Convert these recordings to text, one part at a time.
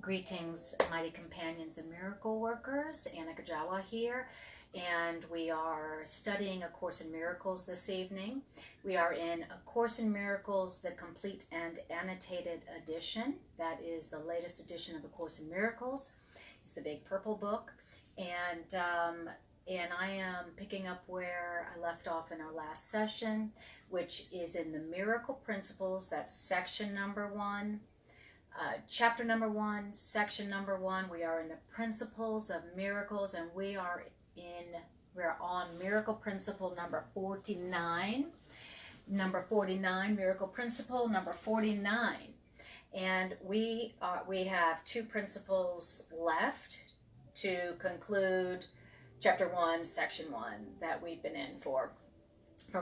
Greetings, mighty companions and miracle workers. Anna Kujawa here, and we are studying A Course in Miracles this evening. We are in A Course in Miracles, the Complete and Annotated Edition. That is the latest edition of A Course in Miracles. It's the big purple book, and I am picking up where I left off in our last session, which is in the Miracle Principles. That's section number 1. Chapter number 1, section number 1. We are in the Principles of Miracles, and we're on Miracle Principle number 49. Number 49, Miracle Principle number 49. And we have 2 principles left to conclude chapter 1, section 1 that we've been in for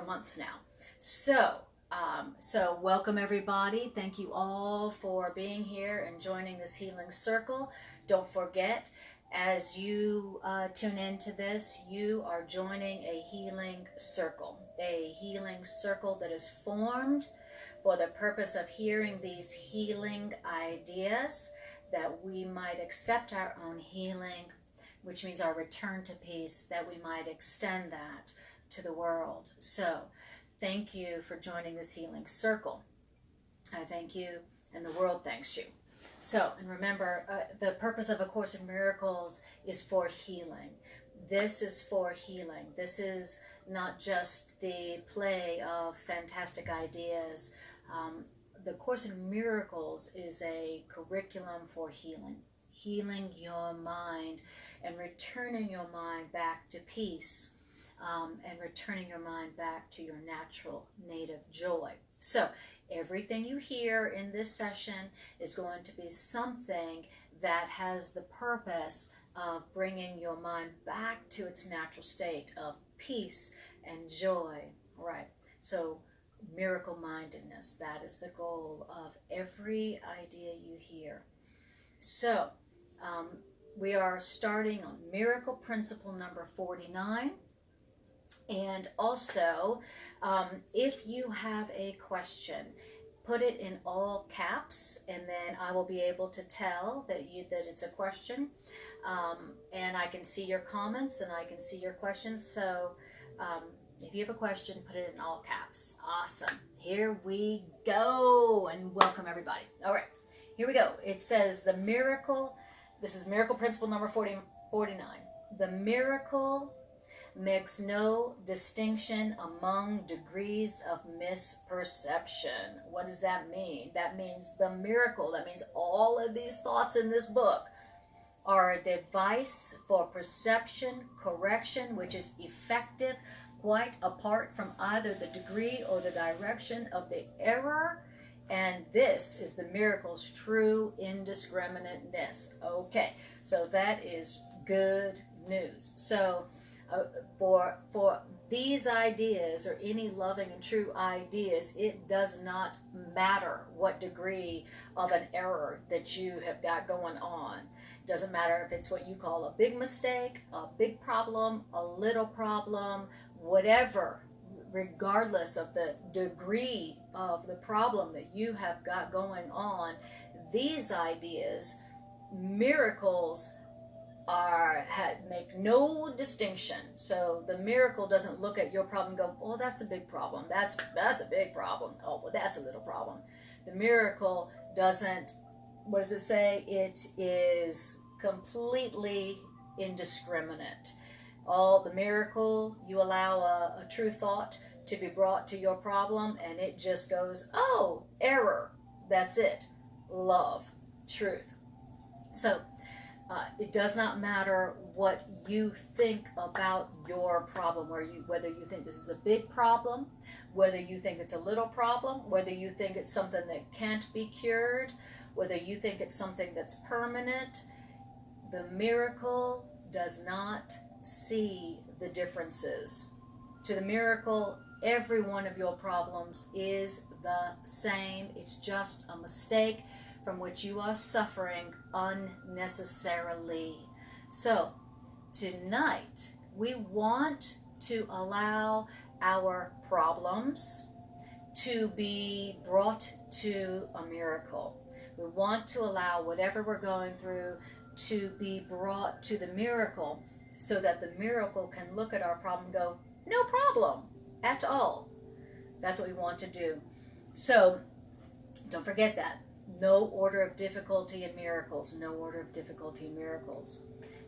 months now. So welcome everybody. Thank you all for being here and joining this healing circle. Don't forget, as you tune into this, you are joining a healing circle that is formed for the purpose of hearing these healing ideas, that we might accept our own healing, which means our return to peace, that we might extend that to the world. So thank you for joining this healing circle. I thank you, and the world thanks you. So, and remember, the purpose of A Course in Miracles is for healing. This is for healing. This is not just the play of fantastic ideas. The Course in Miracles is a curriculum for healing. Healing your mind and returning your mind back to peace. And returning your mind back to your natural native joy. So everything you hear in this session is going to be something that has the purpose of bringing your mind back to its natural state of peace and joy. All right. So miracle mindedness, that is the goal of every idea you hear. So we are starting on Miracle Principle number 49. And also, if you have a question, put it in all caps, and then I will be able to tell that it's a question. And I can see your comments and I can see your questions. So if you have a question, put it in all caps. Awesome. Here we go, and welcome everybody. All right, here we go. It says the miracle. This is Miracle Principle number 49. The miracle makes no distinction among degrees of misperception. What does that mean? That means the miracle. That means all of these thoughts in this book are a device for perception correction, which is effective quite apart from either the degree or the direction of the error. And this is the miracle's true indiscriminateness. Okay, so that is good news. So for these ideas, or any loving and true ideas, it does not matter what degree of an error that you have got going on. It doesn't matter if it's what you call a big mistake, a big problem, a little problem, whatever, regardless of the degree of the problem that you have got going on. These ideas, miracles, make no distinction. So the miracle doesn't look at your problem and go, oh, that's a big problem. That's a big problem. Oh, well, that's a little problem. The miracle doesn't, what does it say? It is completely indiscriminate. The miracle, you allow a true thought to be brought to your problem, and it just goes, oh, error. That's it. Love, truth. So it does not matter what you think about your problem, whether you think this is a big problem, whether you think it's a little problem, whether you think it's something that can't be cured, whether you think it's something that's permanent. The miracle does not see the differences. To the miracle, every one of your problems is the same. It's just a mistake from which you are suffering unnecessarily. So tonight we want to allow our problems to be brought to a miracle. We want to allow whatever we're going through to be brought to the miracle, so that the miracle can look at our problem and go, no problem at all. That's what we want to do. So don't forget that. No order of difficulty in miracles. No order of difficulty in miracles.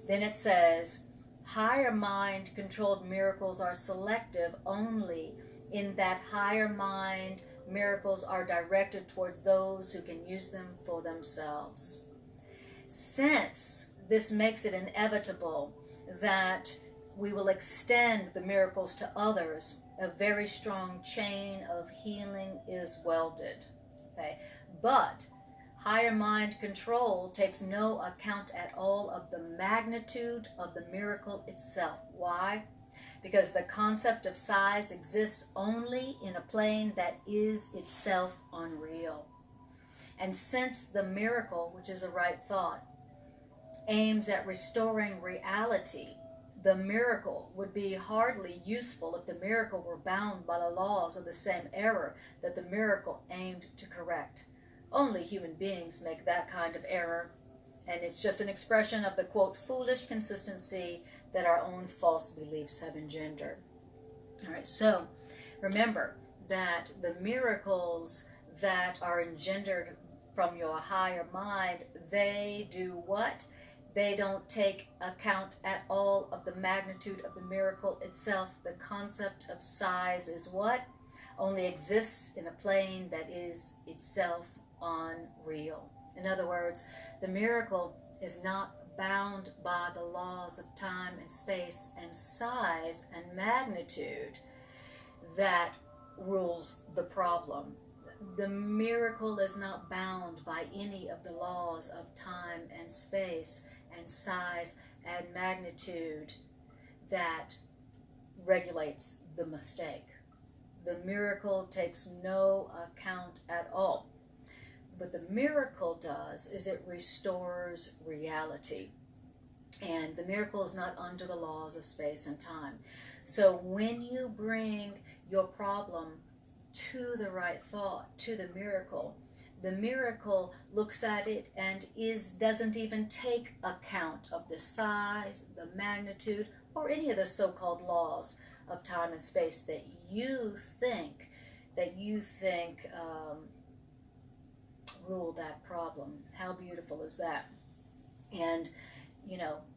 Then it says, higher mind controlled miracles are selective only in that higher mind miracles are directed towards those who can use them for themselves. Since this makes it inevitable that we will extend the miracles to others, a very strong chain of healing is welded. Okay? But higher mind control takes no account at all of the magnitude of the miracle itself. Why? Because the concept of size exists only in a plane that is itself unreal. And since the miracle, which is a right thought, aims at restoring reality, the miracle would be hardly useful if the miracle were bound by the laws of the same error that the miracle aimed to correct. Only human beings make that kind of error, and it's just an expression of the, quote, foolish consistency that our own false beliefs have engendered. All right, so remember that the miracles that are engendered from your higher mind, they do what? They don't take account at all of the magnitude of the miracle itself. The concept of size is what? Only exists in a plane that is itself unreal. In other words, the miracle is not bound by the laws of time and space and size and magnitude that rules the problem. The miracle is not bound by any of the laws of time and space and size and magnitude that regulates the mistake. The miracle takes no account at all. What the miracle does is it restores reality. And the miracle is not under the laws of space and time. So when you bring your problem to the right thought, to the miracle looks at it and doesn't even take account of the size, the magnitude, or any of the so-called laws of time and space that you think rule that problem. How beautiful is that? And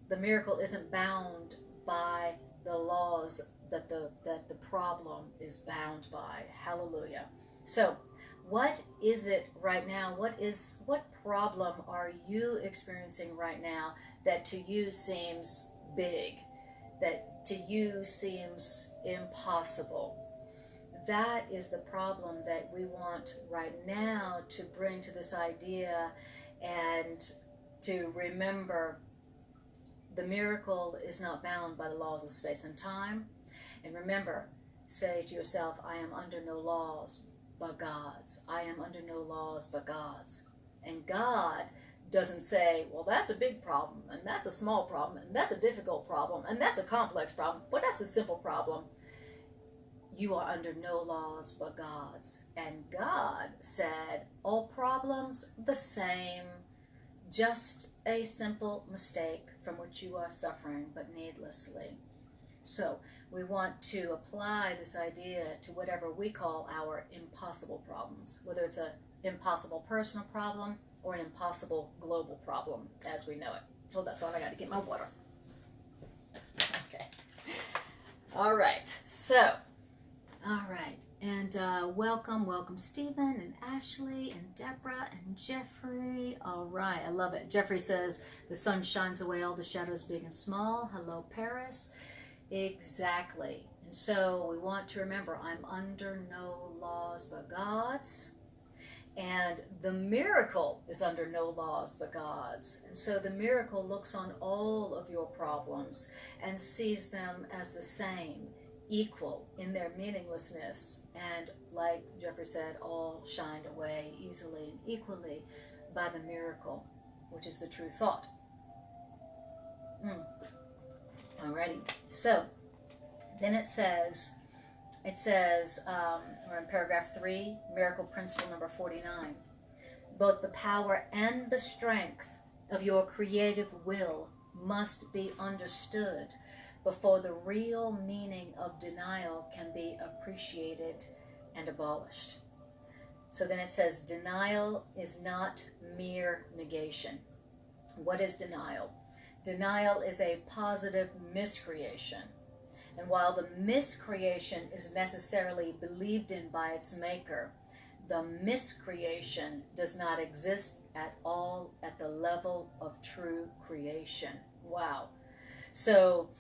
the miracle isn't bound by the laws that the problem is bound by. Hallelujah. So what is it right now? What problem are you experiencing right now that to you seems big, that to you seems impossible? That is the problem that we want right now to bring to this idea, and to remember the miracle is not bound by the laws of space and time. And remember, say to yourself, I am under no laws but God's. I am under no laws but God's. And God doesn't say, well, that's a big problem, and that's a small problem, and that's a difficult problem, and that's a complex problem, but that's a simple problem. You are under no laws but God's. And God said, all problems the same, just a simple mistake from which you are suffering, but needlessly. So we want to apply this idea to whatever we call our impossible problems, whether it's an impossible personal problem or an impossible global problem as we know it. Hold that thought, I got to get my water. Okay. All right. So, all right. And welcome Stephen and Ashley and Deborah and Jeffrey. All right, I love it. Jeffrey says, the sun shines away all the shadows big and small. Hello, Paris. Exactly. And so we want to remember, I'm under no laws but God's. And the miracle is under no laws but God's. And so the miracle looks on all of your problems and sees them as the same, equal in their meaninglessness, and like Jeffrey said, all shined away easily and equally by the miracle, which is the true thought. Alrighty, so then it says, we're in paragraph 3, miracle principle number 49. Both the power and the strength of your creative will must be understood before the real meaning of denial can be appreciated and abolished. So then it says, denial is not mere negation. What is denial? Denial is a positive miscreation. And while the miscreation is necessarily believed in by its maker, the miscreation does not exist at all at the level of true creation. Wow. So,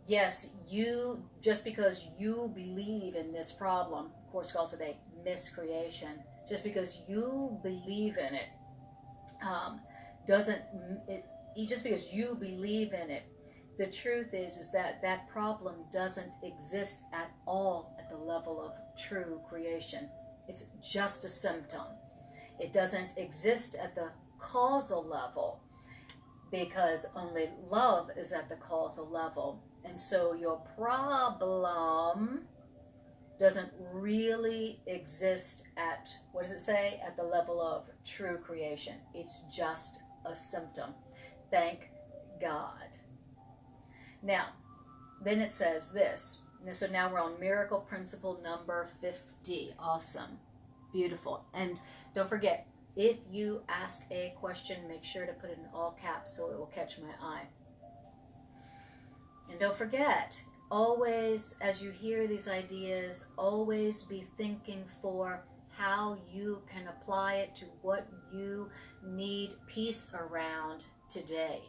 yes, you, just because you believe in this problem, of course, calls it a miscreation, just because you believe in it, just because you believe in it, the truth is that that problem doesn't exist at all at the level of true creation. It's just a symptom. It doesn't exist at the causal level because only love is at the causal level. And so your problem doesn't really exist at, what does it say? At the level of true creation. It's just a symptom. Thank God. Now, then it says this. So now we're on miracle principle number 50. Awesome. Beautiful. And don't forget, if you ask a question, make sure to put it in all caps so it will catch my eye. And don't forget, always, as you hear these ideas, always be thinking for how you can apply it to what you need peace around today.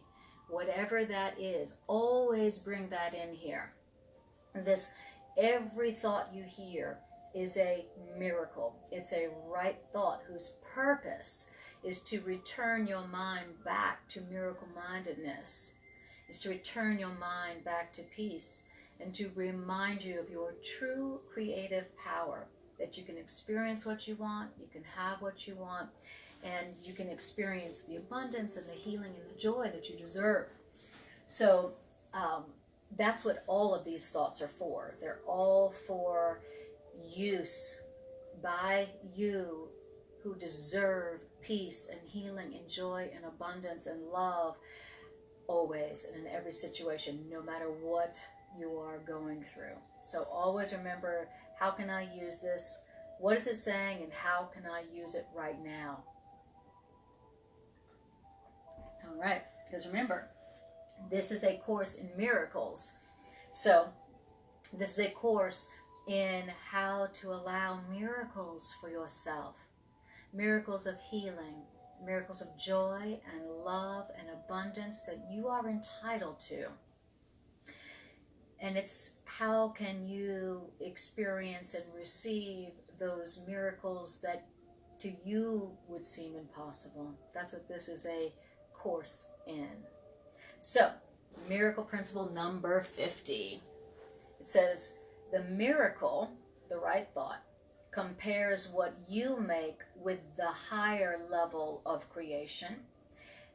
Whatever that is, always bring that in here. Every thought you hear is a miracle. It's a right thought whose purpose is to return your mind back to miracle-mindedness, is to return your mind back to peace, and to remind you of your true creative power, that you can experience what you want, you can have what you want, and you can experience the abundance and the healing and the joy that you deserve. So that's what all of these thoughts are for. They're all for use by you who deserve peace and healing and joy and abundance and love always and in every situation, no matter what you are going through. So always remember, how can I use this? What is it saying, and how can I use it right now? All right, because remember, this is a course in miracles. So this is a course in how to allow miracles for yourself. Miracles of healing, miracles of joy and love and abundance that you are entitled to. And it's how can you experience and receive those miracles that to you would seem impossible. That's what this is a course in. So, miracle principle number 50. It says, the miracle, the right thought, compares what you make with the higher level of creation,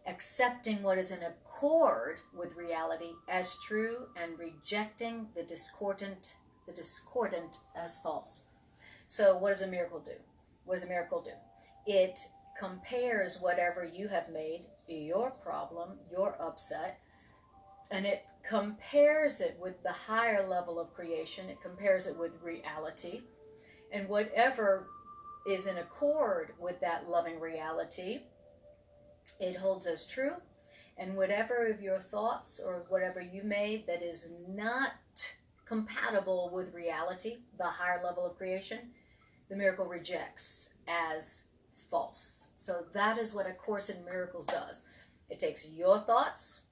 accepting what is in accord with reality as true and rejecting the discordant as false. So what does a miracle do? What does a miracle do? It compares whatever you have made your problem, your upset, and it compares it with the higher level of creation. It compares it with reality. And whatever is in accord with that loving reality, it holds as true. And whatever of your thoughts or whatever you made that is not compatible with reality, the higher level of creation, the miracle rejects as false. So that is what A Course in Miracles does. It takes your thoughts,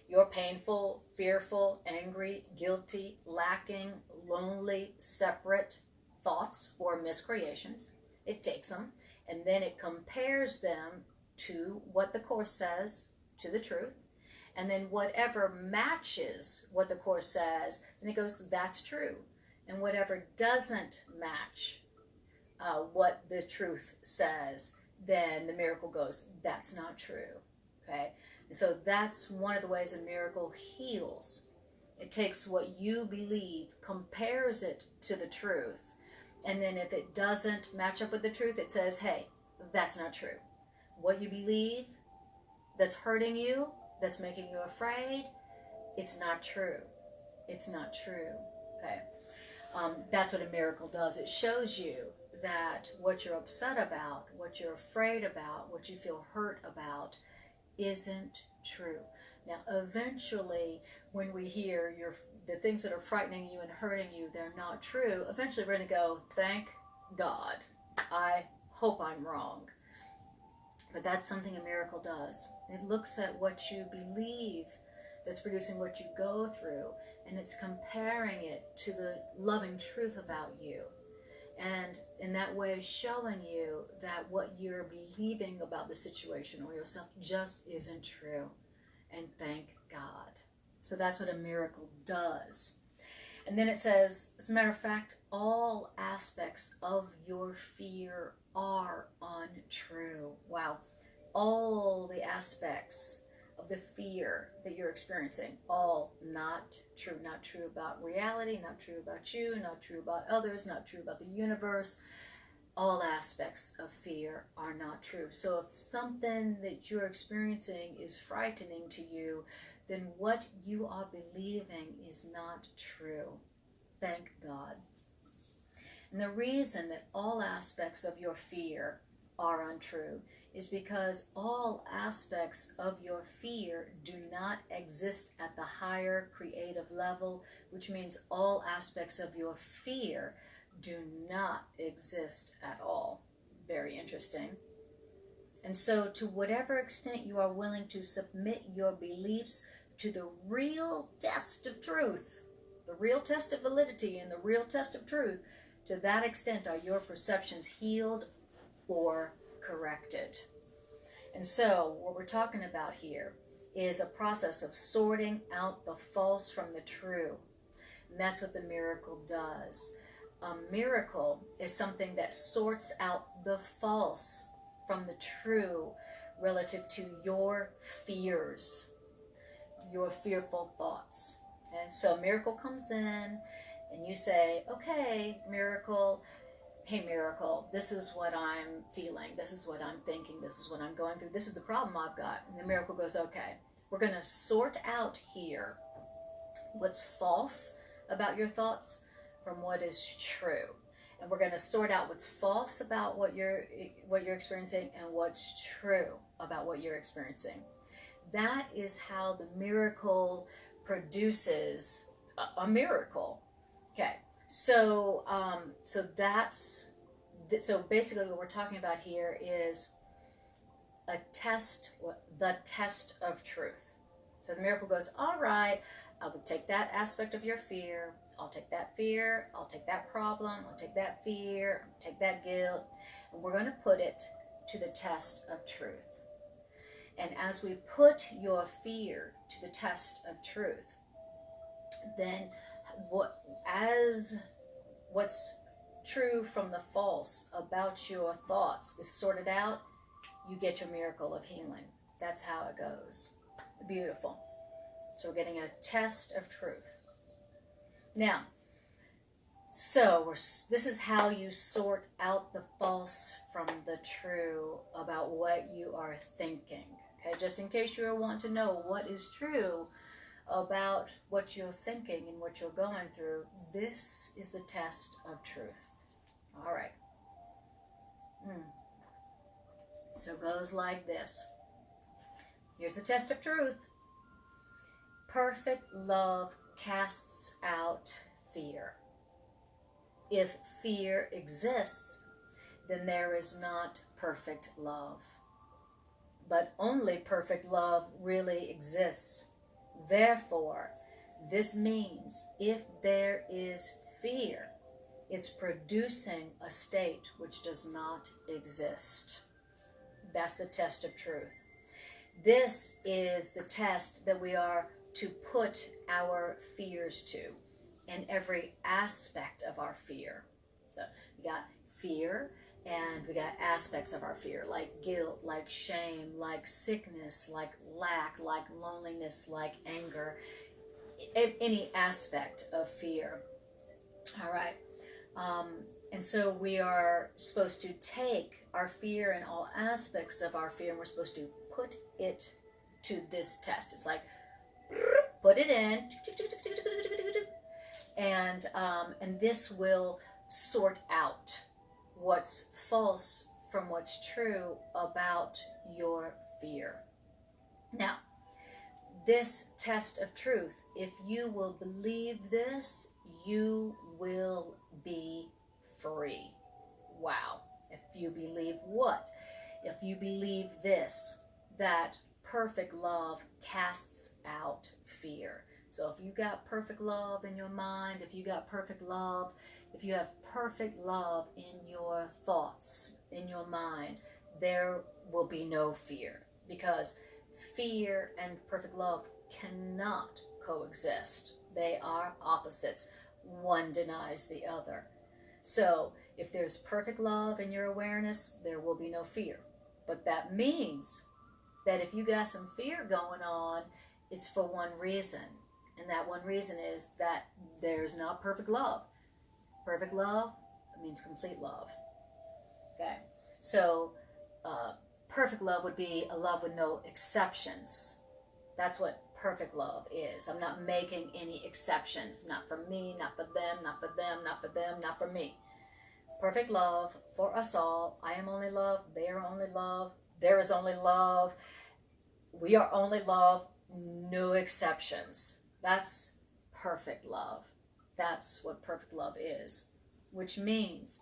your painful, fearful, angry, guilty, lacking, lonely, separate thoughts or miscreations. It takes them and then it compares them to what the Course says, to the truth. And then whatever matches what the Course says, then it goes, that's true. And whatever doesn't match what the truth says, then the miracle goes, that's not true. Okay? And so that's one of the ways a miracle heals. It takes what you believe, compares it to the truth, and then if it doesn't match up with the truth, it says, hey, that's not true. what you believe that's hurting you, that's making you afraid, it's not true. It's not true. Okay. That's what a miracle does. It shows you that what you're upset about, what you're afraid about, what you feel hurt about isn't true. Now, eventually, when we hear the things that are frightening you and hurting you, they're not true, eventually we're going to go, thank God. I hope I'm wrong. But that's something a miracle does. It looks at what you believe that's producing what you go through, and it's comparing it to the loving truth about you. And in that way, showing you that what you're believing about the situation or yourself just isn't true. And thank God. So that's what a miracle does. And then it says, as a matter of fact, all aspects of your fear are untrue. Wow. All the aspects of the fear that you're experiencing, all not true. Not true about reality, not true about you, not true about others, not true about the universe. All aspects of fear are not true. So if something that you're experiencing is frightening to you, then what you are believing is not true. Thank God. And the reason that all aspects of your fear are untrue is because all aspects of your fear do not exist at the higher creative level, which means all aspects of your fear do not exist at all. Very interesting. And so to whatever extent you are willing to submit your beliefs to the real test of truth, the real test of validity and the real test of truth, to that extent are your perceptions healed or corrected. And so what we're talking about here is a process of sorting out the false from the true. And that's what the miracle does. A miracle is something that sorts out the false from the true relative to your fears, your fearful thoughts. And so a miracle comes in and you say, okay, miracle, hey, miracle, this is what I'm feeling, this is what I'm thinking, this is what I'm going through, this is the problem I've got. And the miracle goes, okay, we're going to sort out here what's false about your thoughts from what is true. And we're going to sort out what's false about what you're experiencing and what's true about what you're experiencing. That is how the miracle produces a miracle. Okay, so so basically what we're talking about here is a test, the test of truth. So the miracle goes, all right, I will take that aspect of your fear, I'll take that fear, I'll take that problem, I'll take that fear, I'll take that guilt, and we're going to put it to the test of truth. And as we put your fear to the test of truth, then what's true from the false about your thoughts is sorted out, you get your miracle of healing. That's how it goes. Beautiful. So we're getting a test of truth. Now, so this is how you sort out the false from the true about what you are thinking. Okay, just in case you want to know what is true about what you're thinking and what you're going through, this is the test of truth. All right. So it goes like this. Here's the test of truth. Perfect love casts out fear. If fear exists, then there is not perfect love. But only perfect love really exists. Therefore, this means if there is fear, it's producing a state which does not exist. That's the test of truth. This is the test that we are to put our fears to, in every aspect of our fear. So we got fear, and we got aspects of our fear, like guilt, like shame, like sickness, like lack, like loneliness, like anger, any aspect of fear. All right. And so we are supposed to take our fear and all aspects of our fear, and we're supposed to put it to this test. It's like, put it in, and this will sort out what's false from what's true about your fear. Now, this test of truth, if you will believe this, you will be free. Wow. If you believe what? If you believe this, that perfect love casts out fear. So if you got perfect love in your mind, if you got perfect love, if you have perfect love in your thoughts, in your mind, there will be no fear, because fear and perfect love cannot coexist. They are opposites. One denies the other. So if there's perfect love in your awareness, there will be no fear. But that means that if you got some fear going on, it's for one reason. And that one reason is that there's not perfect love. Perfect love means complete love. Okay? So perfect love would be a love with no exceptions. That's what perfect love is. I'm not making any exceptions. Not for me, not for them, not for them, not for them, not for me. Perfect love for us all. I am only love. They are only love. There is only love. We are only love. No exceptions. That's perfect love. That's what perfect love is. Which means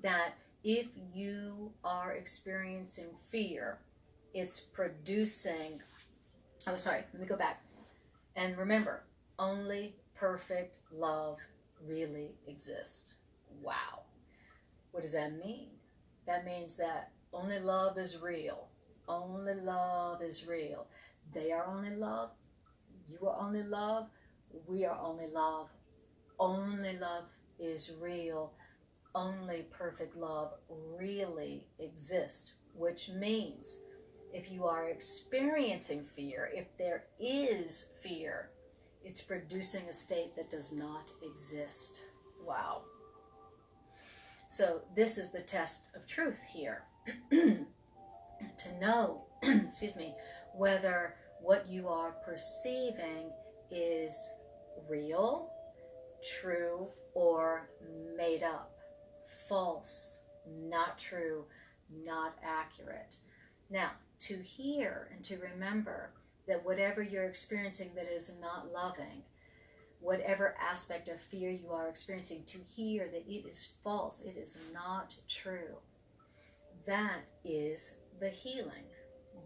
that if you are experiencing fear, it's producing... Oh, sorry. Let me go back. And remember, only perfect love really exists. Wow. What does that mean? That means that only love is real. Only love is real. They are only love. You are only love. We are only love. Only love is real. Only perfect love really exists. Which means if you are experiencing fear, if there is fear, it's producing a state that does not exist. Wow. So this is the test of truth here. To know, excuse me, whether what you are perceiving is real, true, or made up, false, not true, not accurate. Now, to hear and to remember that whatever you're experiencing that is not loving, whatever aspect of fear you are experiencing, to hear that it is false, it is not true. That is the healing.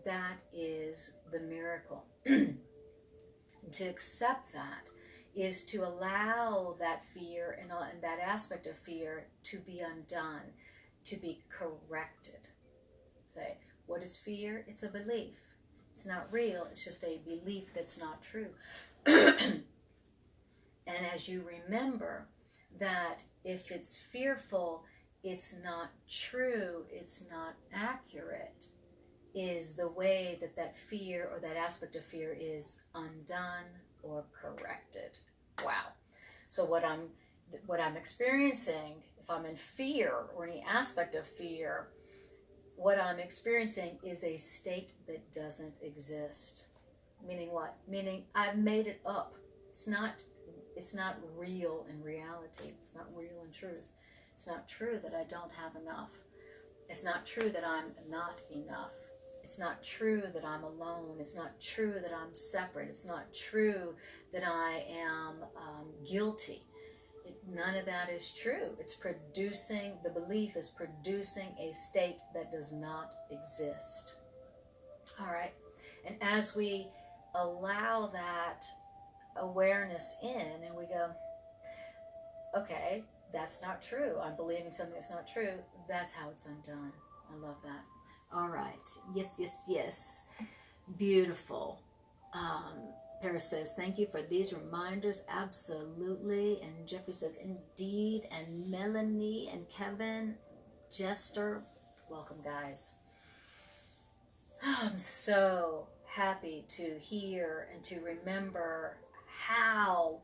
That is the miracle. To accept that is to allow that fear and that aspect of fear to be undone, to be corrected. Okay. What is fear? It's a belief. It's not real. It's just a belief that's not true. And as you remember that if it's fearful, it's not true, it's not accurate, is the way that that fear or that aspect of fear is undone or corrected. Wow. So what I'm experiencing, if I'm in fear or any aspect of fear, what I'm experiencing is a state that doesn't exist. Meaning what? Meaning I've made it up. It's not real in reality. It's not real in truth. It's not true that I don't have enough. It's not true that I'm not enough. It's not true that I'm alone. It's not true that I'm separate. It's not true that I am guilty. None of that is true. It's producing, the belief is producing a state that does not exist. All right. And as we allow that awareness in and we go, okay, that's not true. I'm believing something that's not true. That's how it's undone. I love that. All right. Yes, yes, yes. Beautiful. Paris says, thank you for these reminders. Absolutely. And Jeffrey says, indeed. And Melanie and Kevin, Jester, welcome, guys. I'm so happy to hear and to remember how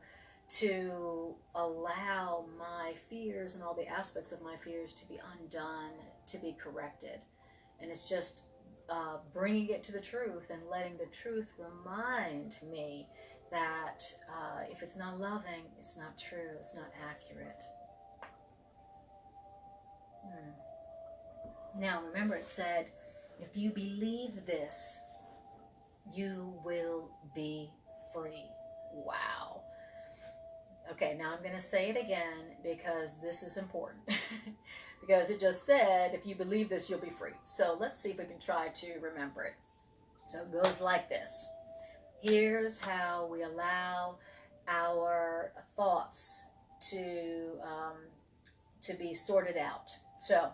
to allow my fears and all the aspects of my fears to be undone, to be corrected. And it's just bringing it to the truth and letting the truth remind me that if it's not loving, it's not true, it's not accurate. Now, remember it said, if you believe this, you will be free. Wow. Okay, now I'm going to say it again because this is important. Because it just said, if you believe this, you'll be free. So let's see if we can try to remember it. So it goes like this. Here's how we allow our thoughts to be sorted out. So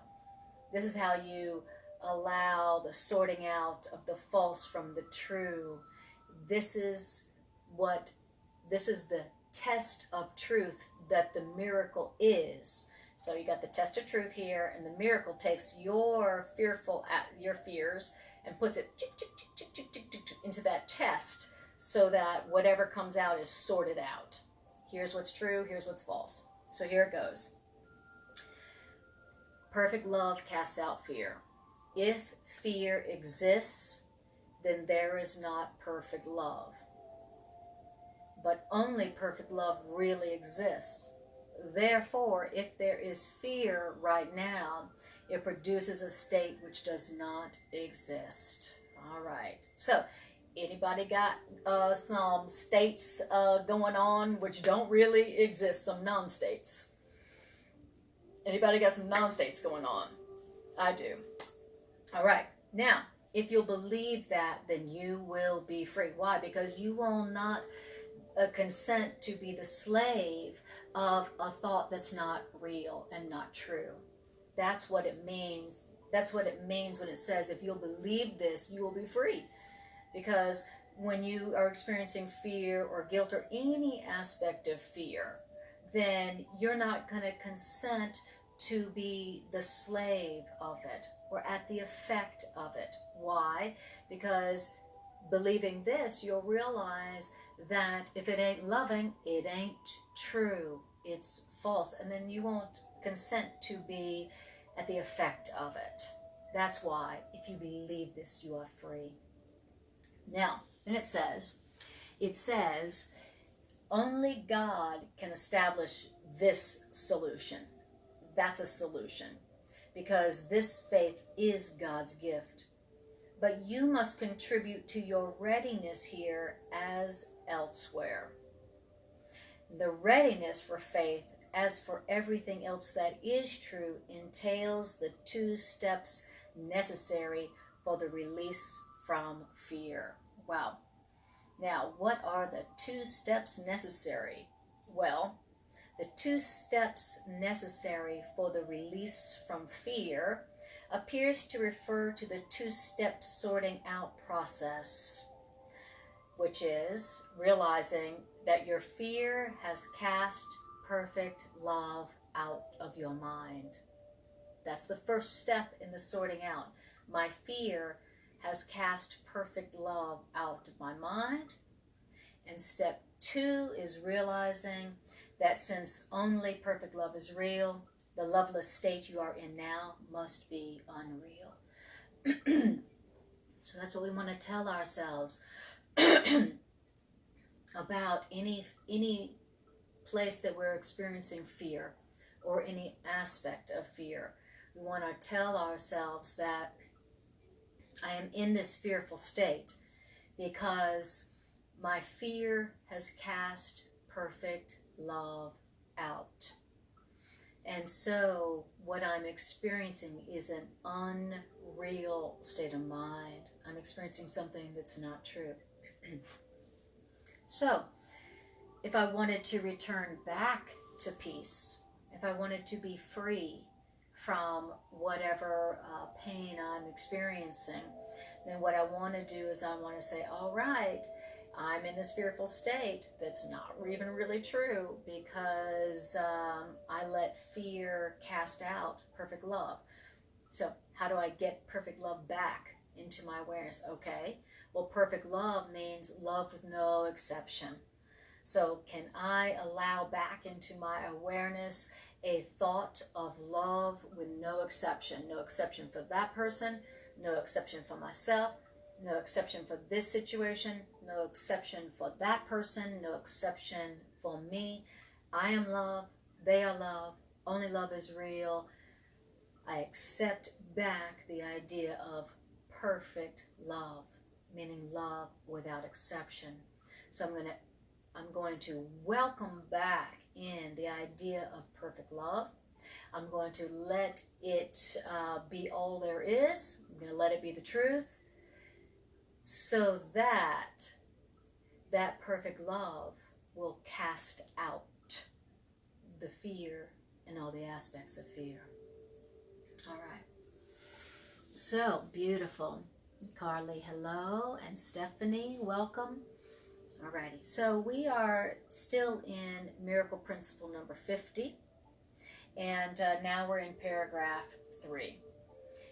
this is how you allow the sorting out of the false from the true. This is the test of truth that the miracle is. So you got the test of truth here, and the miracle takes your fears and puts it into that test so that whatever comes out is sorted out. Here's what's true, here's what's false. So here it goes. Perfect love casts out fear. If fear exists, then there is not perfect love. But only perfect love really exists. Therefore, if there is fear right now, it produces a state which does not exist. All right. So, anybody got some states going on which don't really exist, some non-states? Anybody got some non-states going on? I do. All right. Now, if you'll believe that, then you will be free. Why? Because you will not consent to be the slave of a thought that's not real and not true. That's what it means. That's what it means when it says, if you'll believe this, you will be free. Because when you are experiencing fear or guilt or any aspect of fear, then you're not going to consent to be the slave of it or at the effect of it. Why? Because believing this, you'll realize that if it ain't loving, it ain't true. It's false. And then you won't consent to be at the effect of it. That's why, if you believe this, you are free. Now, then it says, only God can establish this solution. That's a solution. Because this faith is God's gift. But you must contribute to your readiness here as elsewhere. The readiness for faith, as for everything else that is true, entails the 2 steps necessary for the release from fear. Wow. Now, what are the 2 steps necessary? Well, the 2 steps necessary for the release from fear appears to refer to the 2-step sorting out process, which is realizing that your fear has cast perfect love out of your mind. That's the first step in the sorting out. My fear has cast perfect love out of my mind. And step 2 is realizing that since only perfect love is real, the loveless state you are in now must be unreal. So that's what we want to tell ourselves about any place that we're experiencing fear or any aspect of fear. We want to tell ourselves that I am in this fearful state because my fear has cast perfect love out. And so what I'm experiencing is an unreal state of mind. I'm experiencing something that's not true. So if I wanted to return back to peace, if I wanted to be free from whatever pain I'm experiencing, then what I want to do is I want to say, all right, I'm in this fearful state that's not even really true because I let fear cast out perfect love. So how do I get perfect love back into my awareness? Okay, well, perfect love means love with no exception. So can I allow back into my awareness a thought of love with no exception? No exception for that person, no exception for myself, no exception for this situation, no exception for that person, no exception for me. I am love, they are love, only love is real. I accept back the idea of perfect love, meaning love without exception. So I'm going to welcome back in the idea of perfect love. I'm going to let it be all there is. I'm going to let it be the truth, so that that perfect love will cast out the fear and all the aspects of fear. All right. So beautiful. Carly, hello. And Stephanie, welcome. Alrighty. So we are still in Miracle Principle number 50. And now we're in paragraph 3.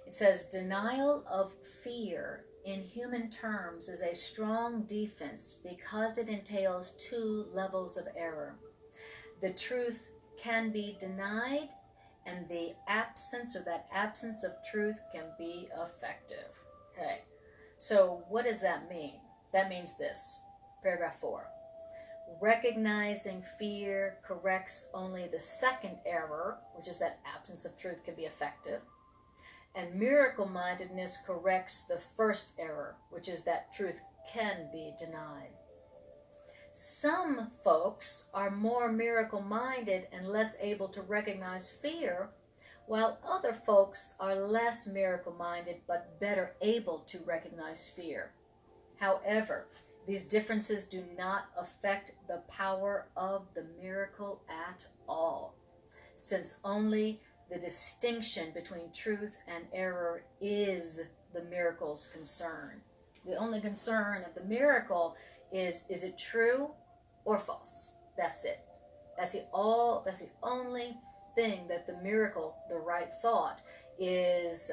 It says, denial of fear in human terms is a strong defense because it entails 2 levels of error. The truth can be denied, and the absence or that absence of truth can be effective. Okay, so what does that mean? That means this, paragraph 4. Recognizing fear corrects only the second error, which is that absence of truth can be effective. And miracle-mindedness corrects the first error, which is that truth can be denied. Some folks are more miracle-minded and less able to recognize fear, while other folks are less miracle-minded but better able to recognize fear. However, these differences do not affect the power of the miracle at all, since only the distinction between truth and error is the miracle's concern. The only concern of the miracle is it true or false? That's it. That's the only thing that the miracle, the right thought, is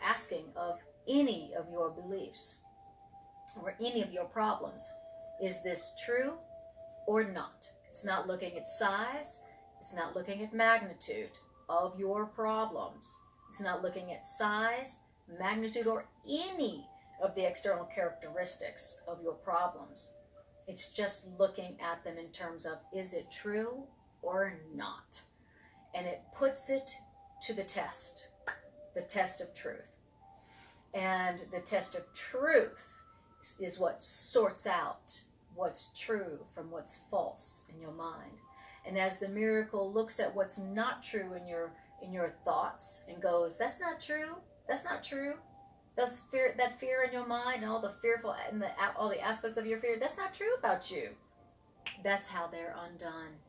asking of any of your beliefs or any of your problems. Is this true or not? It's not looking at size. It's not looking at magnitude of your problems. It's not looking at size, magnitude, or any of the external characteristics of your problems. It's just looking at them in terms of, is it true or not? And it puts it to the test of truth. And the test of truth is what sorts out what's true from what's false in your mind. And as the miracle looks at what's not true in your thoughts and goes, that's not true, that's not true, that fear in your mind and all the fearful and all the aspects of your fear, that's not true about you. That's how they're undone.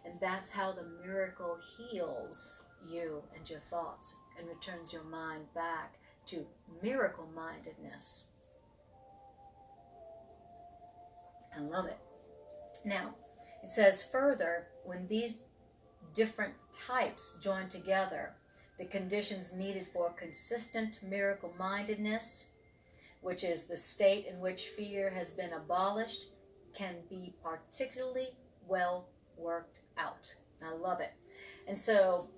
And that's how the miracle heals you and your thoughts and returns your mind back to miracle-mindedness. I love it. Now, it says further, when these different types join together, the conditions needed for consistent miracle-mindedness, which is the state in which fear has been abolished, can be particularly well worked out. I love it. And so,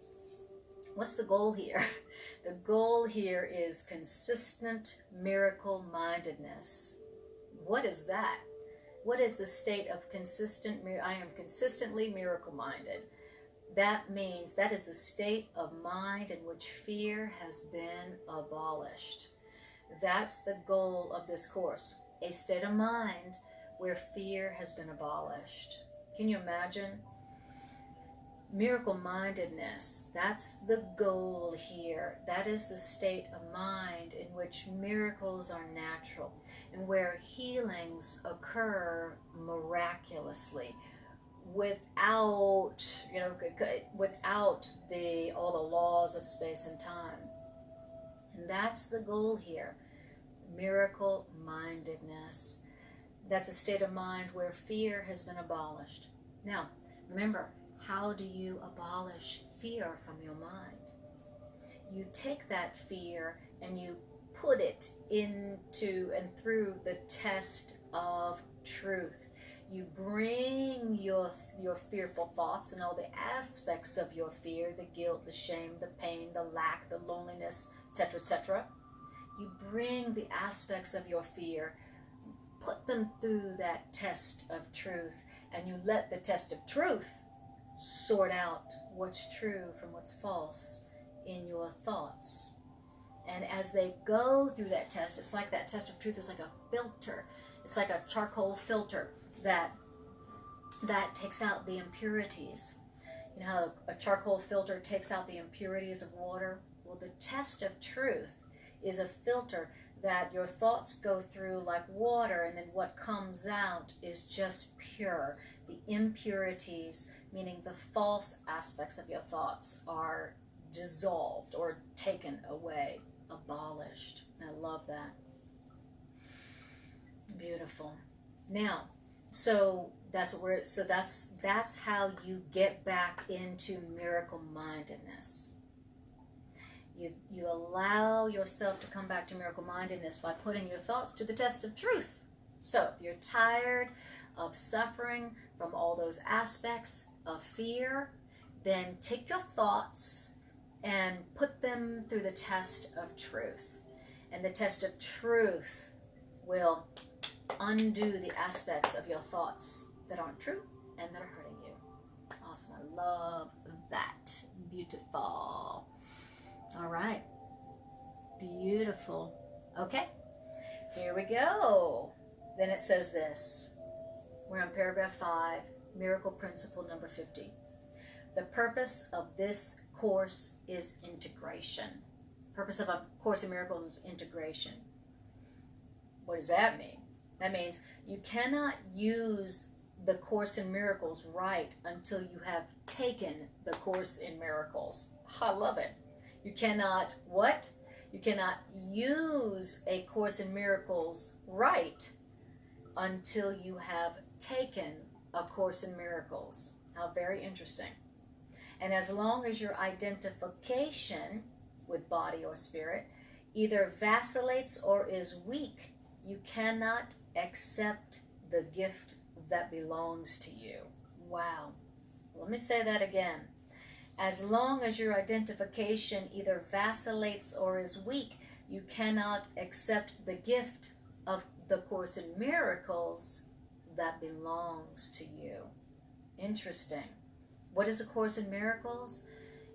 what's the goal here? The goal here is consistent miracle-mindedness. What is that? What is the state of consistent? I am consistently miracle-minded. That means that is the state of mind in which fear has been abolished. That's the goal of this course. A state of mind where fear has been abolished. Can you imagine? Miracle-mindedness, that's the goal here. That is the state of mind in which miracles are natural and where healings occur miraculously without all the laws of space and time. And that's the goal here. Miracle-mindedness. That's a state of mind where fear has been abolished. Now, remember, how do you abolish fear from your mind? You take that fear and you put it into and through the test of truth. You bring your fearful thoughts and all the aspects of your fear, the guilt, the shame, the pain, the lack, the loneliness, etc., etc. You bring the aspects of your fear, put them through that test of truth, and you let the test of truth sort out what's true from what's false in your thoughts. And as they go through that test, it's like that test of truth is like a filter. It's like a charcoal filter that takes out the impurities. You know how a charcoal filter takes out the impurities of water? Well, the test of truth is a filter that your thoughts go through like water, and then what comes out is just pure. The impurities, meaning the false aspects of your thoughts, are dissolved or taken away, abolished. I love that. Beautiful. Now, so that's how you get back into miracle mindedness. You allow yourself to come back to miracle mindedness by putting your thoughts to the test of truth. So if you're tired of suffering from all those aspects of fear, then take your thoughts and put them through the test of truth. And the test of truth will undo the aspects of your thoughts that aren't true and that are hurting you. Awesome. I love that. Beautiful. All right. Beautiful. Okay. Here we go. Then it says this. We're on paragraph 5, miracle principle number 50. The purpose of this course is integration. Purpose of a Course in Miracles is integration. What does that mean? That means you cannot use the Course in Miracles right until you have taken the Course in Miracles. I love it. You cannot, what? You cannot use a Course in Miracles right until you have taken a Course in Miracles. How very interesting. And as long as your identification with body or spirit either vacillates or is weak, you cannot accept the gift that belongs to you. Wow. Let me say that again. As long as your identification either vacillates or is weak, you cannot accept the gift of the Course in Miracles that belongs to you. Interesting. What is a Course in Miracles?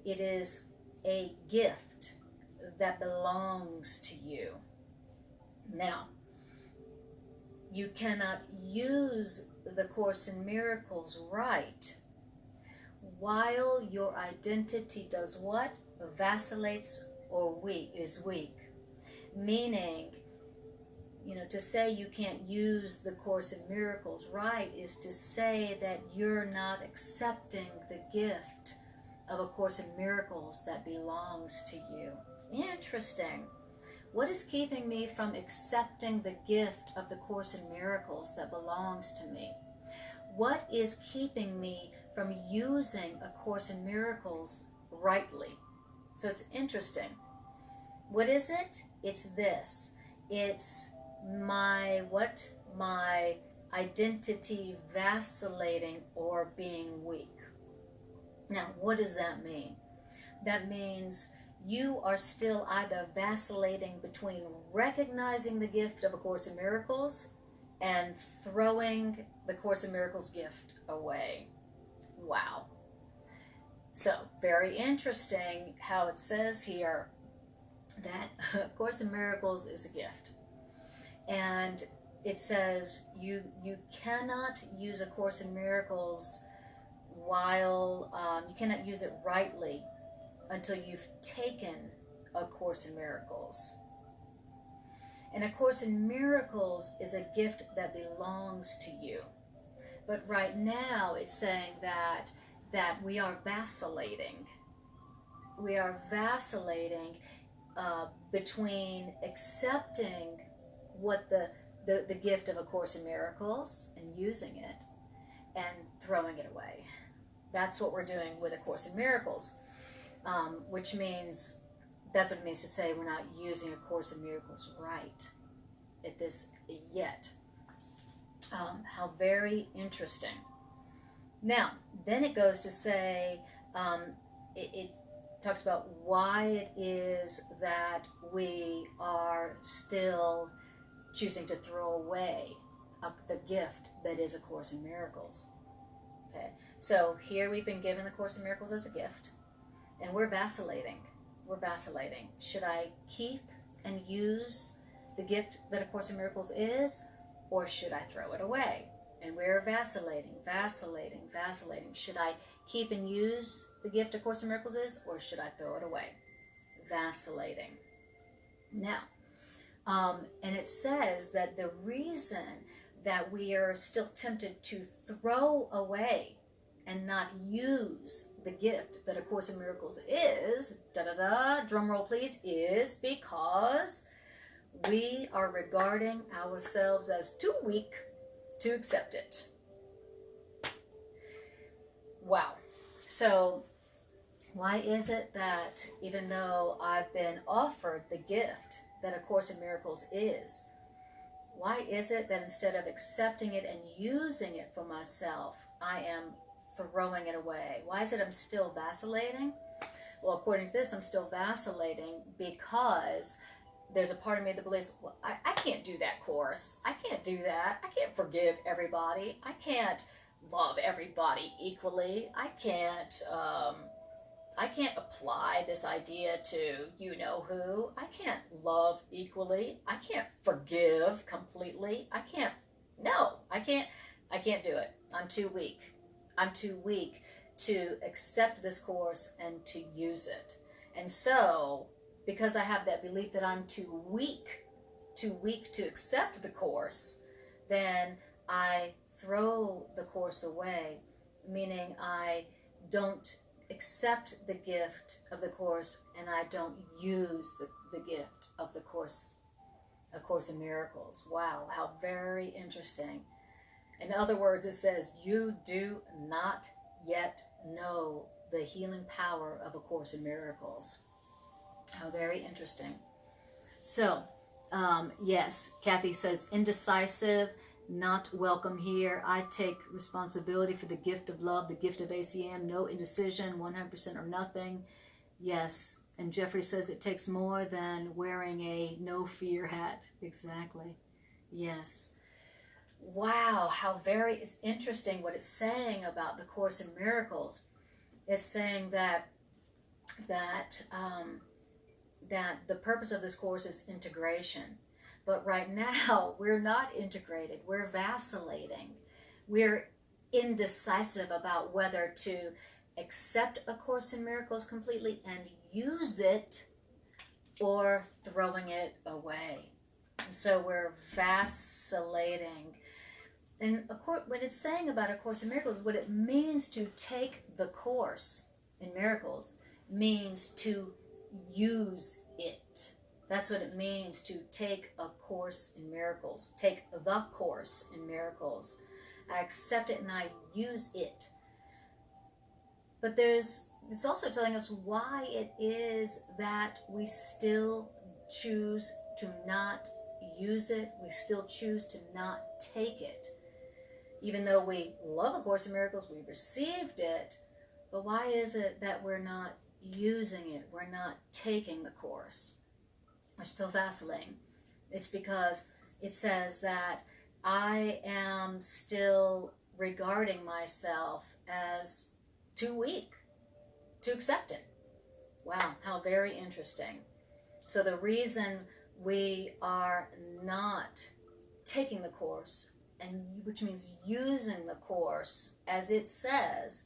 It is a gift that belongs to you. Now, you cannot use the Course in Miracles right while your identity does what? Vacillates or is weak. Meaning, to say you can't use the Course in Miracles right is to say that you're not accepting the gift of a Course in Miracles that belongs to you. Interesting. What is keeping me from accepting the gift of the Course in Miracles that belongs to me? What is keeping me from using a Course in Miracles rightly? So it's interesting. What is it? It's this. It's my identity vacillating or being weak. Now, what does that mean? That means you are still either vacillating between recognizing the gift of a Course in Miracles and throwing the Course in Miracles gift away. Wow. So, very interesting how it says here that Course in Miracles is a gift. And it says you cannot use a Course in Miracles while, you cannot use it rightly until you've taken a Course in Miracles. And a Course in Miracles is a gift that belongs to you. But right now it's saying that we are vacillating. We are vacillating between accepting what the gift of a Course in Miracles and using it and throwing it away. That's what we're doing with a Course in Miracles, which means that's what it means to say we're not using a Course in Miracles right at this yet. How very interesting. Now, then it goes to say, it talks about why it is that we are still choosing to throw away the gift that is A Course in Miracles. Okay, so here we've been given the Course in Miracles as a gift, and we're vacillating. We're vacillating. Should I keep and use the gift that A Course in Miracles is, or should I throw it away? And we're vacillating, vacillating, vacillating. Should I keep and use the gift A Course in Miracles is, or should I throw it away? Vacillating. Now, and it says that the reason that we are still tempted to throw away and not use the gift that A Course in Miracles is, drum roll please, is because we are regarding ourselves as too weak to accept it. Wow. So why is it that even though I've been offered the gift that A Course in Miracles is, why is it that instead of accepting it and using it for myself, I am throwing it away? Why is it I'm still vacillating? Well, according to this, I'm still vacillating because there's a part of me that believes, well, I can't do that course. I can't do that. I can't forgive everybody. I can't love everybody equally. I can't apply this idea to you know who. I can't love equally. I can't forgive completely. I can't do it. I'm too weak. I'm too weak to accept this course and to use it. And so, because I have that belief that I'm too weak to accept the course, then I throw the course away, meaning I don't accept the gift of the course and I don't use the gift of the course, A Course in Miracles. Wow, how very interesting. In other words, it says, you do not yet know the healing power of A Course in Miracles. How very interesting. So, yes, Kathy says, indecisive, not welcome here. I take responsibility for the gift of love, the gift of ACIM, no indecision, 100% or nothing. Yes. And Jeffrey says it takes more than wearing a no fear hat. Exactly. Yes. Wow, how very interesting what it's saying about the Course in Miracles. It's saying that the purpose of this course is integration. But right now, we're not integrated. We're vacillating. We're indecisive about whether to accept A Course in Miracles completely and use it or throwing it away. And so we're vacillating. And when it's saying about A Course in Miracles, what it means to take the Course in Miracles means to use it. That's what it means to take A Course in Miracles. Take the Course in Miracles. I accept it and I use it. But it's also telling us why it is that we still choose to not use it. We still choose to not take it. Even though we love A Course in Miracles, we received it, but why is it that we're not using it? We're not taking the Course. We're still vacillating. It's because it says that I am still regarding myself as too weak to accept it. Wow, how very interesting. So the reason we are not taking the Course, and which means using the Course as it says,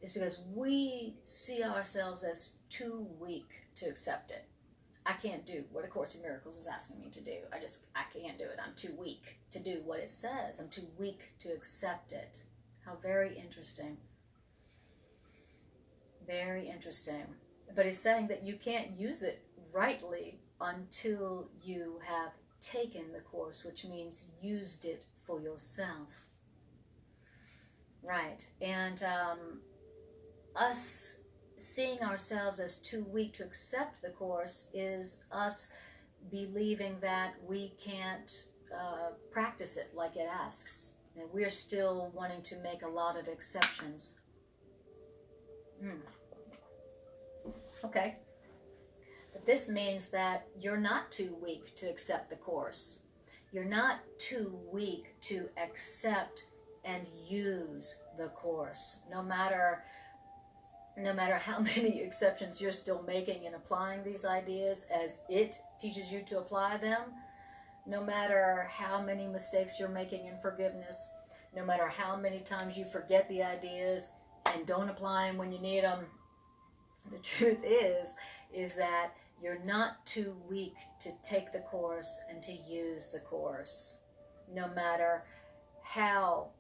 is because we see ourselves as too weak to accept it. I can't do what A Course in Miracles is asking me to do. I can't do it. I'm too weak to do what it says. I'm too weak to accept it. How very interesting. Very interesting. But he's saying that you can't use it rightly until you have taken the Course, which means used it for yourself. Right. And us seeing ourselves as too weak to accept the Course is us believing that we can't practice it like it asks. And we're still wanting to make a lot of exceptions. Okay. But this means that you're not too weak to accept the Course. You're not too weak to accept and use the Course. No matter how many exceptions you're still making in applying these ideas as it teaches you to apply them, no matter how many mistakes you're making in forgiveness, no matter how many times you forget the ideas and don't apply them when you need them, the truth is that you're not too weak to take the Course and to use the Course, no matter how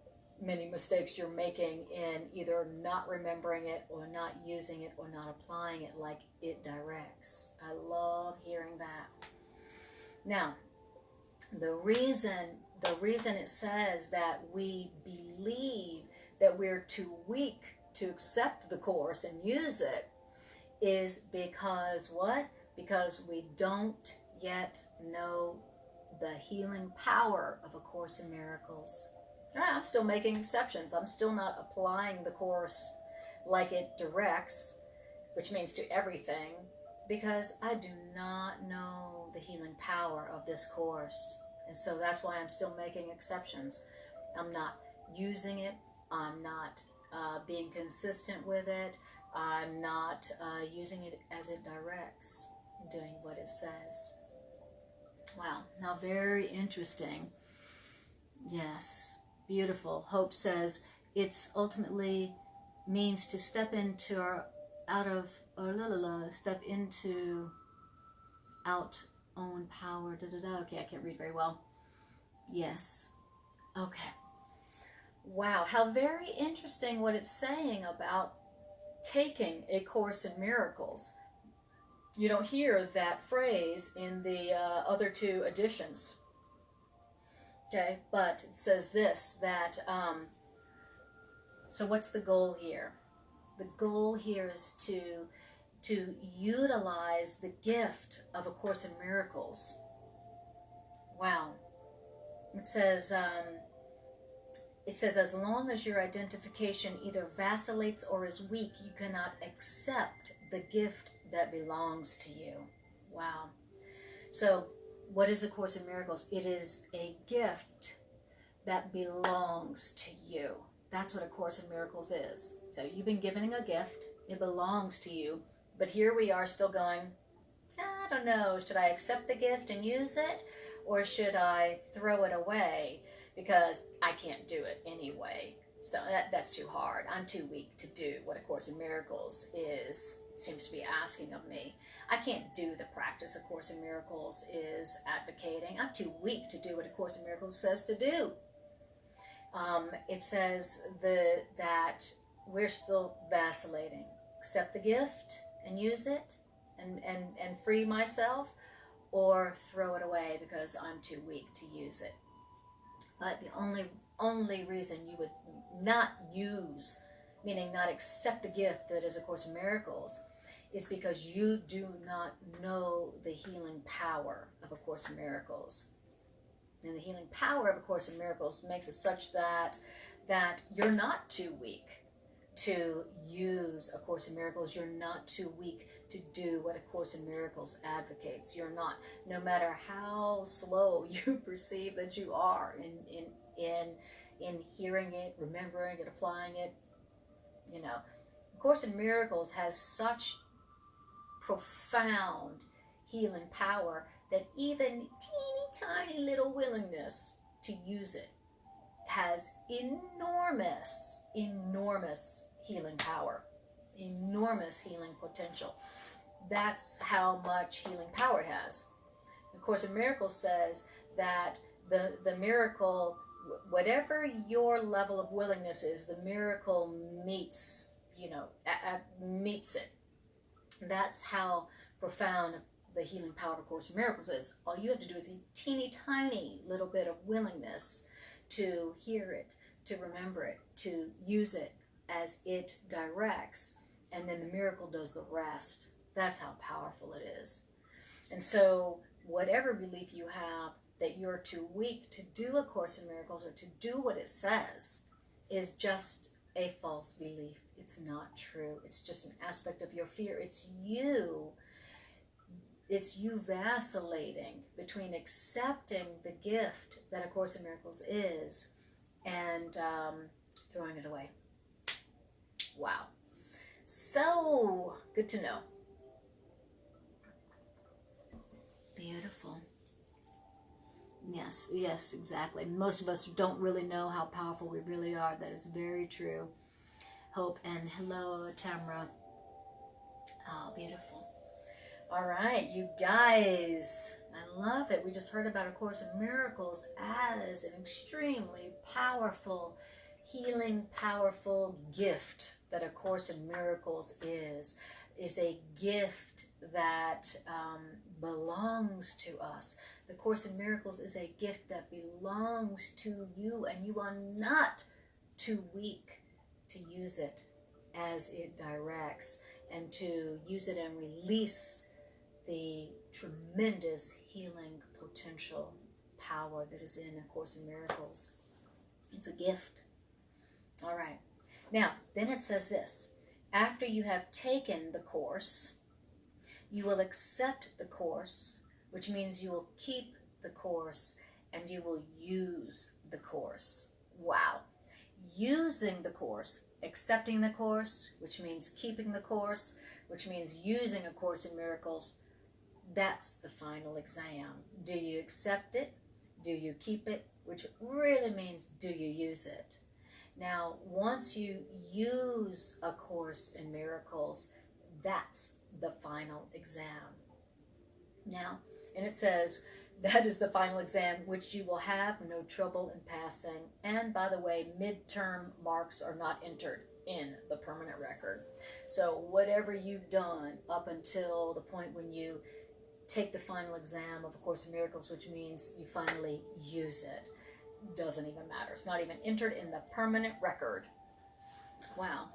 many mistakes you're making in either not remembering it or not using it or not applying it like it directs. I love hearing that. Now, the reason it says that we believe that we're too weak to accept the Course and use it is because what? Because we don't yet know the healing power of A Course in Miracles. I'm still making exceptions. I'm still not applying the Course like it directs, which means to everything, because I do not know the healing power of this Course. And so that's why I'm still making exceptions. I'm not using it. I'm not being consistent with it. I'm not using it as it directs, doing what it says. Wow. Now, very interesting. Yes. Beautiful. Hope says it's ultimately means to step into step into out own power. Okay, I can't read very well. Yes. Okay. Wow, how very interesting what it's saying about taking A Course in Miracles. You don't hear that phrase in the other two editions. Okay, but it says this, that, so what's the goal here? The goal here is to utilize the gift of A Course in Miracles. Wow. It says, as long as your identification either vacillates or is weak, you cannot accept the gift that belongs to you. Wow. So, what is A Course in Miracles? It is a gift that belongs to you. That's what A Course in Miracles is. So you've been given a gift. It belongs to you. But here we are still going, I don't know, should I accept the gift and use it? Or should I throw it away because I can't do it anyway? So that's too hard. I'm too weak to do what A Course in Miracles seems to be asking of me. I can't do the practice A Course in Miracles is advocating. I'm too weak to do what A Course in Miracles says to do. It says that we're still vacillating. Accept the gift and use it and free myself, or throw it away because I'm too weak to use it. But the only reason you would not use, meaning not accept the gift that is A Course in Miracles, is because you do not know the healing power of A Course in Miracles. And the healing power of A Course in Miracles makes it such that you're not too weak to use A Course in Miracles. You're not too weak to do what A Course in Miracles advocates. You're not, no matter how slow you perceive that you are in hearing it, remembering it, applying it. You know, A Course in Miracles has such profound healing power that even teeny tiny little willingness to use it has enormous healing power, enormous healing potential. That's how much healing power it has. The Course in Miracles says that the miracle, whatever your level of willingness is, the miracle meets it. That's how profound the healing power of A Course in Miracles is. All you have to do is a teeny tiny little bit of willingness to hear it, to remember it, to use it as it directs, and then the miracle does the rest. That's how powerful it is. And so whatever belief you have that you're too weak to do A Course in Miracles or to do what it says is just a false belief. It's not true. It's just an aspect of your fear. It's you vacillating between accepting the gift that A Course in Miracles is and throwing it away. Wow. So good to know. Beautiful. Yes, yes, exactly. Most of us don't really know how powerful we really are. That is very true. Hope and hello, Tamra. Oh, beautiful. All right, you guys. I love it. We just heard about A Course in Miracles as an extremely powerful, healing, powerful gift that A Course in Miracles is a gift that belongs to us. The Course in Miracles is a gift that belongs to you, and you are not too weak to use it as it directs and to use it and release the tremendous healing potential power that is in A Course in Miracles. It's a gift. All right. Now, then it says this. After you have taken the course, you will accept the course, which means you will keep the course and you will use the course. Wow. Using the course, accepting the course, which means keeping the course, which means using A Course in Miracles, that's the final exam. Do you accept it? Do you keep it? Which really means, do you use it? Now, once you use A Course in Miracles, that's the final exam. Now, and it says, that is the final exam which you will have no trouble in passing. And by the way, midterm marks are not entered in the permanent record. So whatever you've done up until the point when you take the final exam of A Course in Miracles, which means you finally use it, doesn't even matter. It's not even entered in the permanent record. Wow.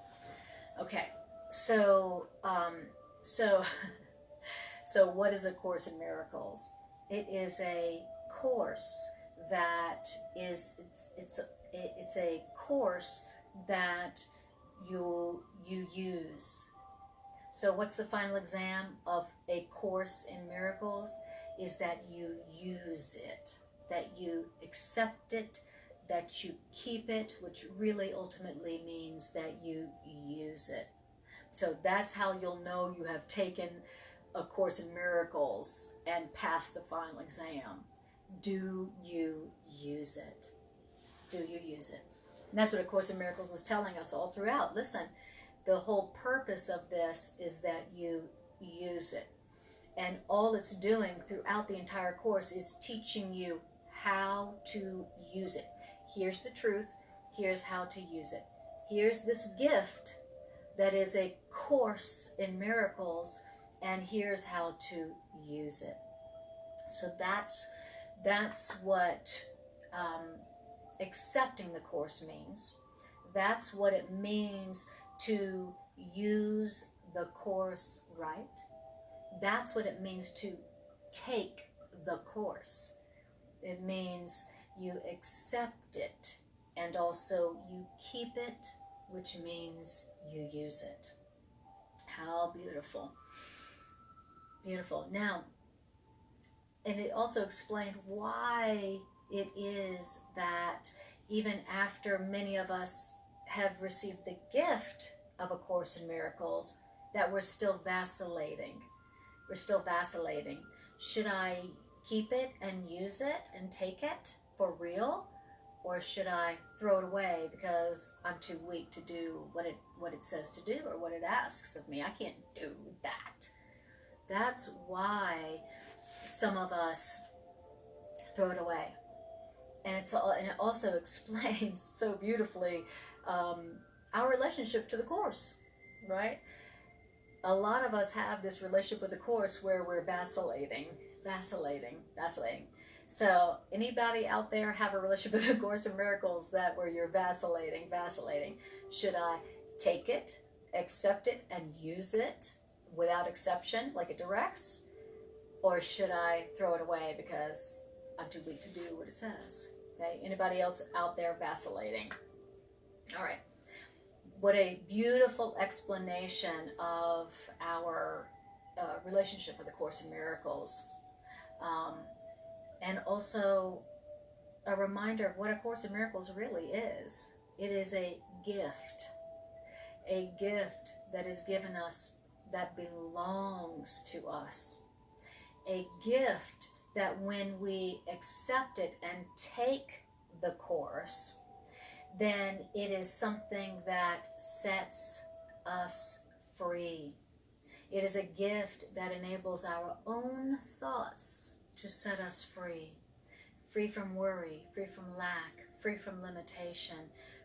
Okay. So what is A Course in Miracles? It is a course that is it's a course that you use. So what's the final exam of A Course in Miracles? Is that you use it, that you accept it, that you keep it, which really ultimately means that you use it. So that's how you'll know you have taken A Course in Miracles and passed the final exam. Do you use it? Do you use it? And that's what A Course in Miracles is telling us all throughout. Listen, the whole purpose of this is that you use it. And all it's doing throughout the entire course is teaching you how to use it. Here's the truth. Here's how to use it. Here's this gift that is A Course in Miracles, and here's how to use it. So that's what accepting the course means. That's what it means to use the course right. That's what it means to take the course. It means you accept it and also you keep it, which means you use it. How beautiful. Beautiful. Now, and it also explained why it is that even after many of us have received the gift of A Course in Miracles, that we're still vacillating. We're still vacillating. Should I keep it and use it and take it for real? Or should I throw it away because I'm too weak to do what it says to do or what it asks of me? I can't do that. That's why some of us throw it away. And it also explains so beautifully our relationship to the Course, right? A lot of us have this relationship with the Course where we're vacillating. So anybody out there have a relationship with the Course in Miracles where you're vacillating? Should I take it, accept it, and use it without exception like it directs? Or should I throw it away because I'm too weak to do what it says. Okay, anybody else out there vacillating? All right. What a beautiful explanation of our relationship with the Course in Miracles. And also a reminder of what A Course in Miracles really is. It is a gift that is given us that belongs to us. A gift that when we accept it and take the Course, then it is something that sets us free. It is a gift that enables our own thoughts to set us free. Free from worry, free from lack, free from limitation,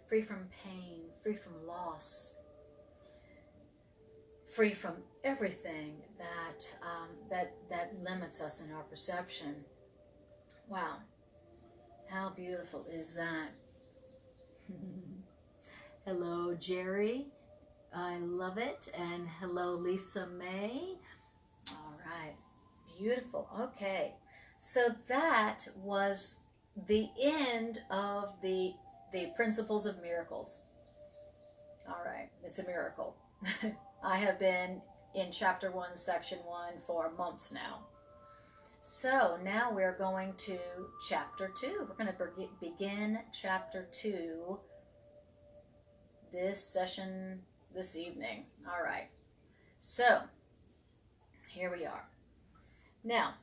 free from pain, free from loss, free from everything that limits us in our perception. Wow, how beautiful is that? Hello, Jerry. I love it. And hello, Lisa May. All right. Beautiful. Okay. So that was the end of the principles of miracles. All right. It's a miracle. I have been in chapter 1, section 1 for months now. So now we're going to chapter 2. We're going to begin chapter 2 this session this evening. All right. So here we are. Now,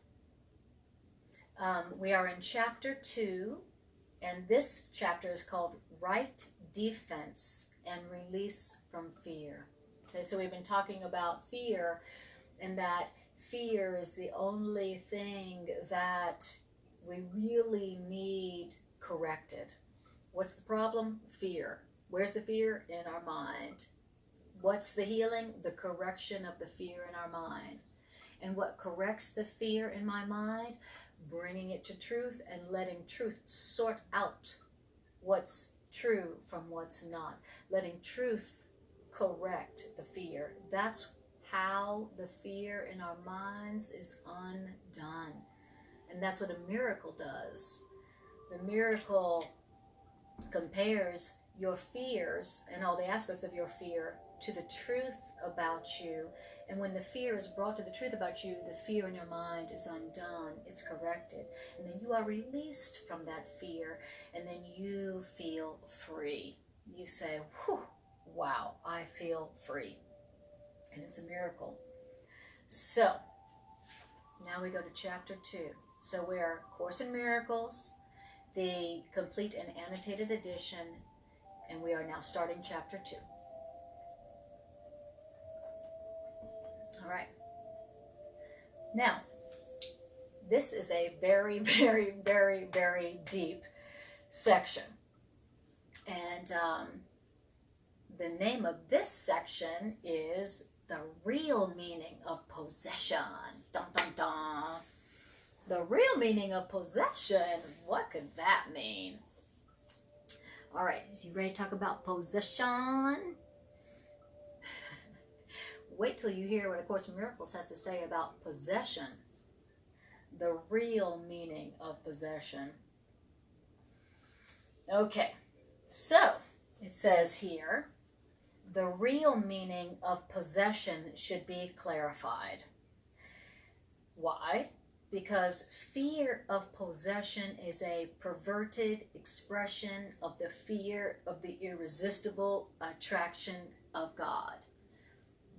we are in chapter 2, and this chapter is called Right Defense and Release from Fear. Okay, so we've been talking about fear, and that fear is the only thing that we really need corrected. What's the problem? Fear. Where's the fear? In our mind. What's the healing? The correction of the fear in our mind. And what corrects the fear in my mind? Bringing it to truth and letting truth sort out what's true from what's not. Letting truth correct the fear. That's how the fear in our minds is undone. And that's what a miracle does. The miracle compares your fears and all the aspects of your fear to the truth about you. And when the fear is brought to the truth about you, the fear in your mind is undone, it's corrected. And then you are released from that fear, and then you feel free. You say, whew, wow, I feel free. And it's a miracle. So, now we go to chapter 2. So we are Course in Miracles, the Complete and Annotated Edition, and we are now starting chapter 2. All right. Now, this is a very, very, very, very deep section. And the name of this section is The Real Meaning of Possession. Dun, dun, dun. The real meaning of possession. What could that mean? All right, you ready to talk about possession? Wait till you hear what A Course in Miracles has to say about possession. The real meaning of possession. Okay, so it says here, the real meaning of possession should be clarified. Why? Because fear of possession is a perverted expression of the fear of the irresistible attraction of God.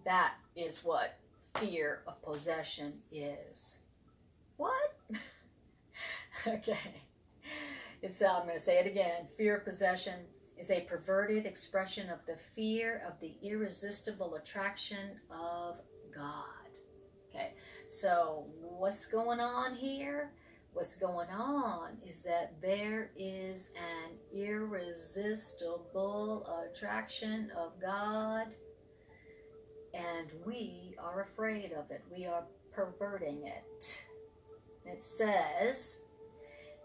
That is what fear of possession is. What? Okay. I'm going to say it again. Fear of possession is a perverted expression of the fear of the irresistible attraction of God. Okay, so what's going on here? What's going on is that there is an irresistible attraction of God, and we are afraid of it. We are perverting it. It says,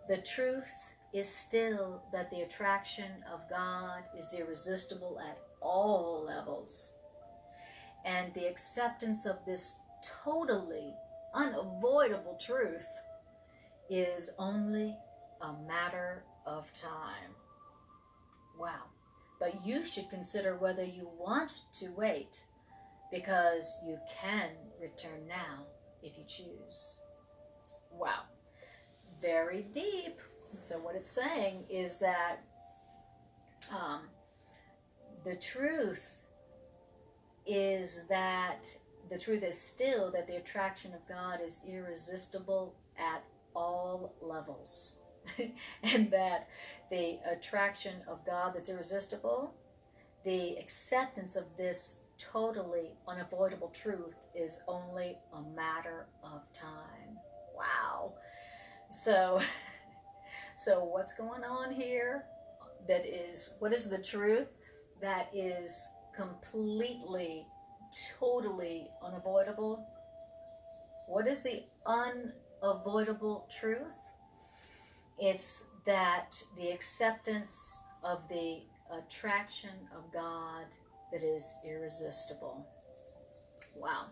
the truth is still that the attraction of God is irresistible at all levels. And the acceptance of this totally unavoidable truth is only a matter of time. Wow. But you should consider whether you want to wait, because you can return now if you choose. Wow. Very deep. So what it's saying is that the truth is still that the attraction of God is irresistible at all levels. And that the attraction of God that's irresistible, the acceptance of this totally unavoidable truth is only a matter of time. Wow. So what's going on here? What is the truth that is completely, totally unavoidable? What is the unavoidable truth? It's that the acceptance of the attraction of God that is irresistible. Wow.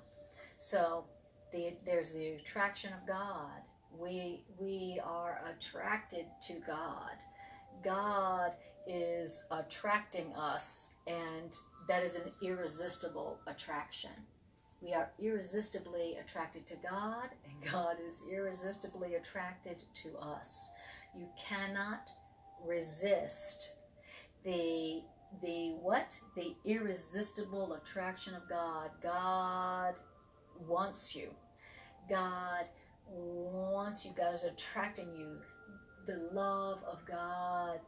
So there's the attraction of God. We are attracted to God. God is attracting us, and that is an irresistible attraction. We are irresistibly attracted to God, and God is irresistibly attracted to us. You cannot resist the irresistible attraction of God. God wants you. God wants you. God is attracting you. The love of God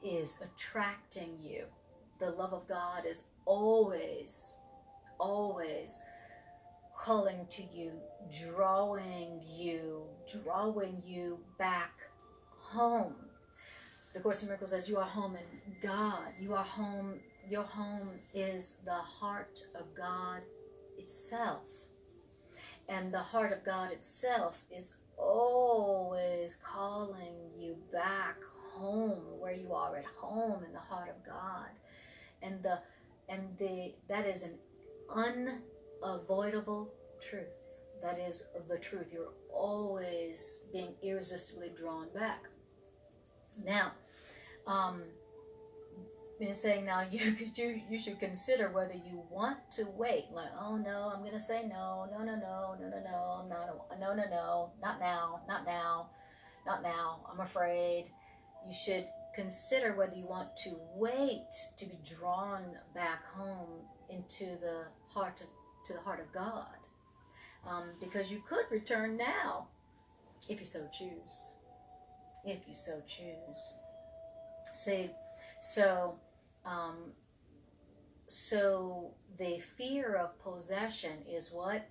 is attracting you. The love of God is always, always calling to you, drawing you back home. The Course in Miracles says you are home in God. You are home. Your home is the heart of God itself. And the heart of God itself is always calling you back home, where you are at home in the heart of God. And that is an unavoidable truth. That is the truth. You're always being irresistibly drawn back. Now, it's saying now you should consider whether you want to wait. Like, oh no, I'm gonna say no, I'm not, not now, I'm afraid. You should consider whether you want to wait to be drawn back home into the heart of God, because you could return now if you so choose. If you so choose. See, so the fear of possession is what?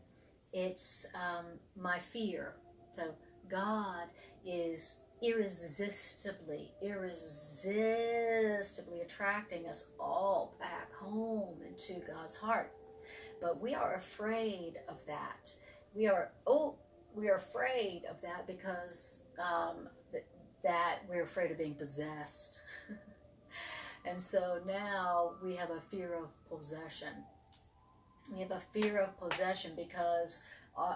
It's my fear. So God is irresistibly attracting us all back home into God's heart. But we are afraid of that. We are afraid of that because that we're afraid of being possessed. And so now we have a fear of possession. We have a fear of possession because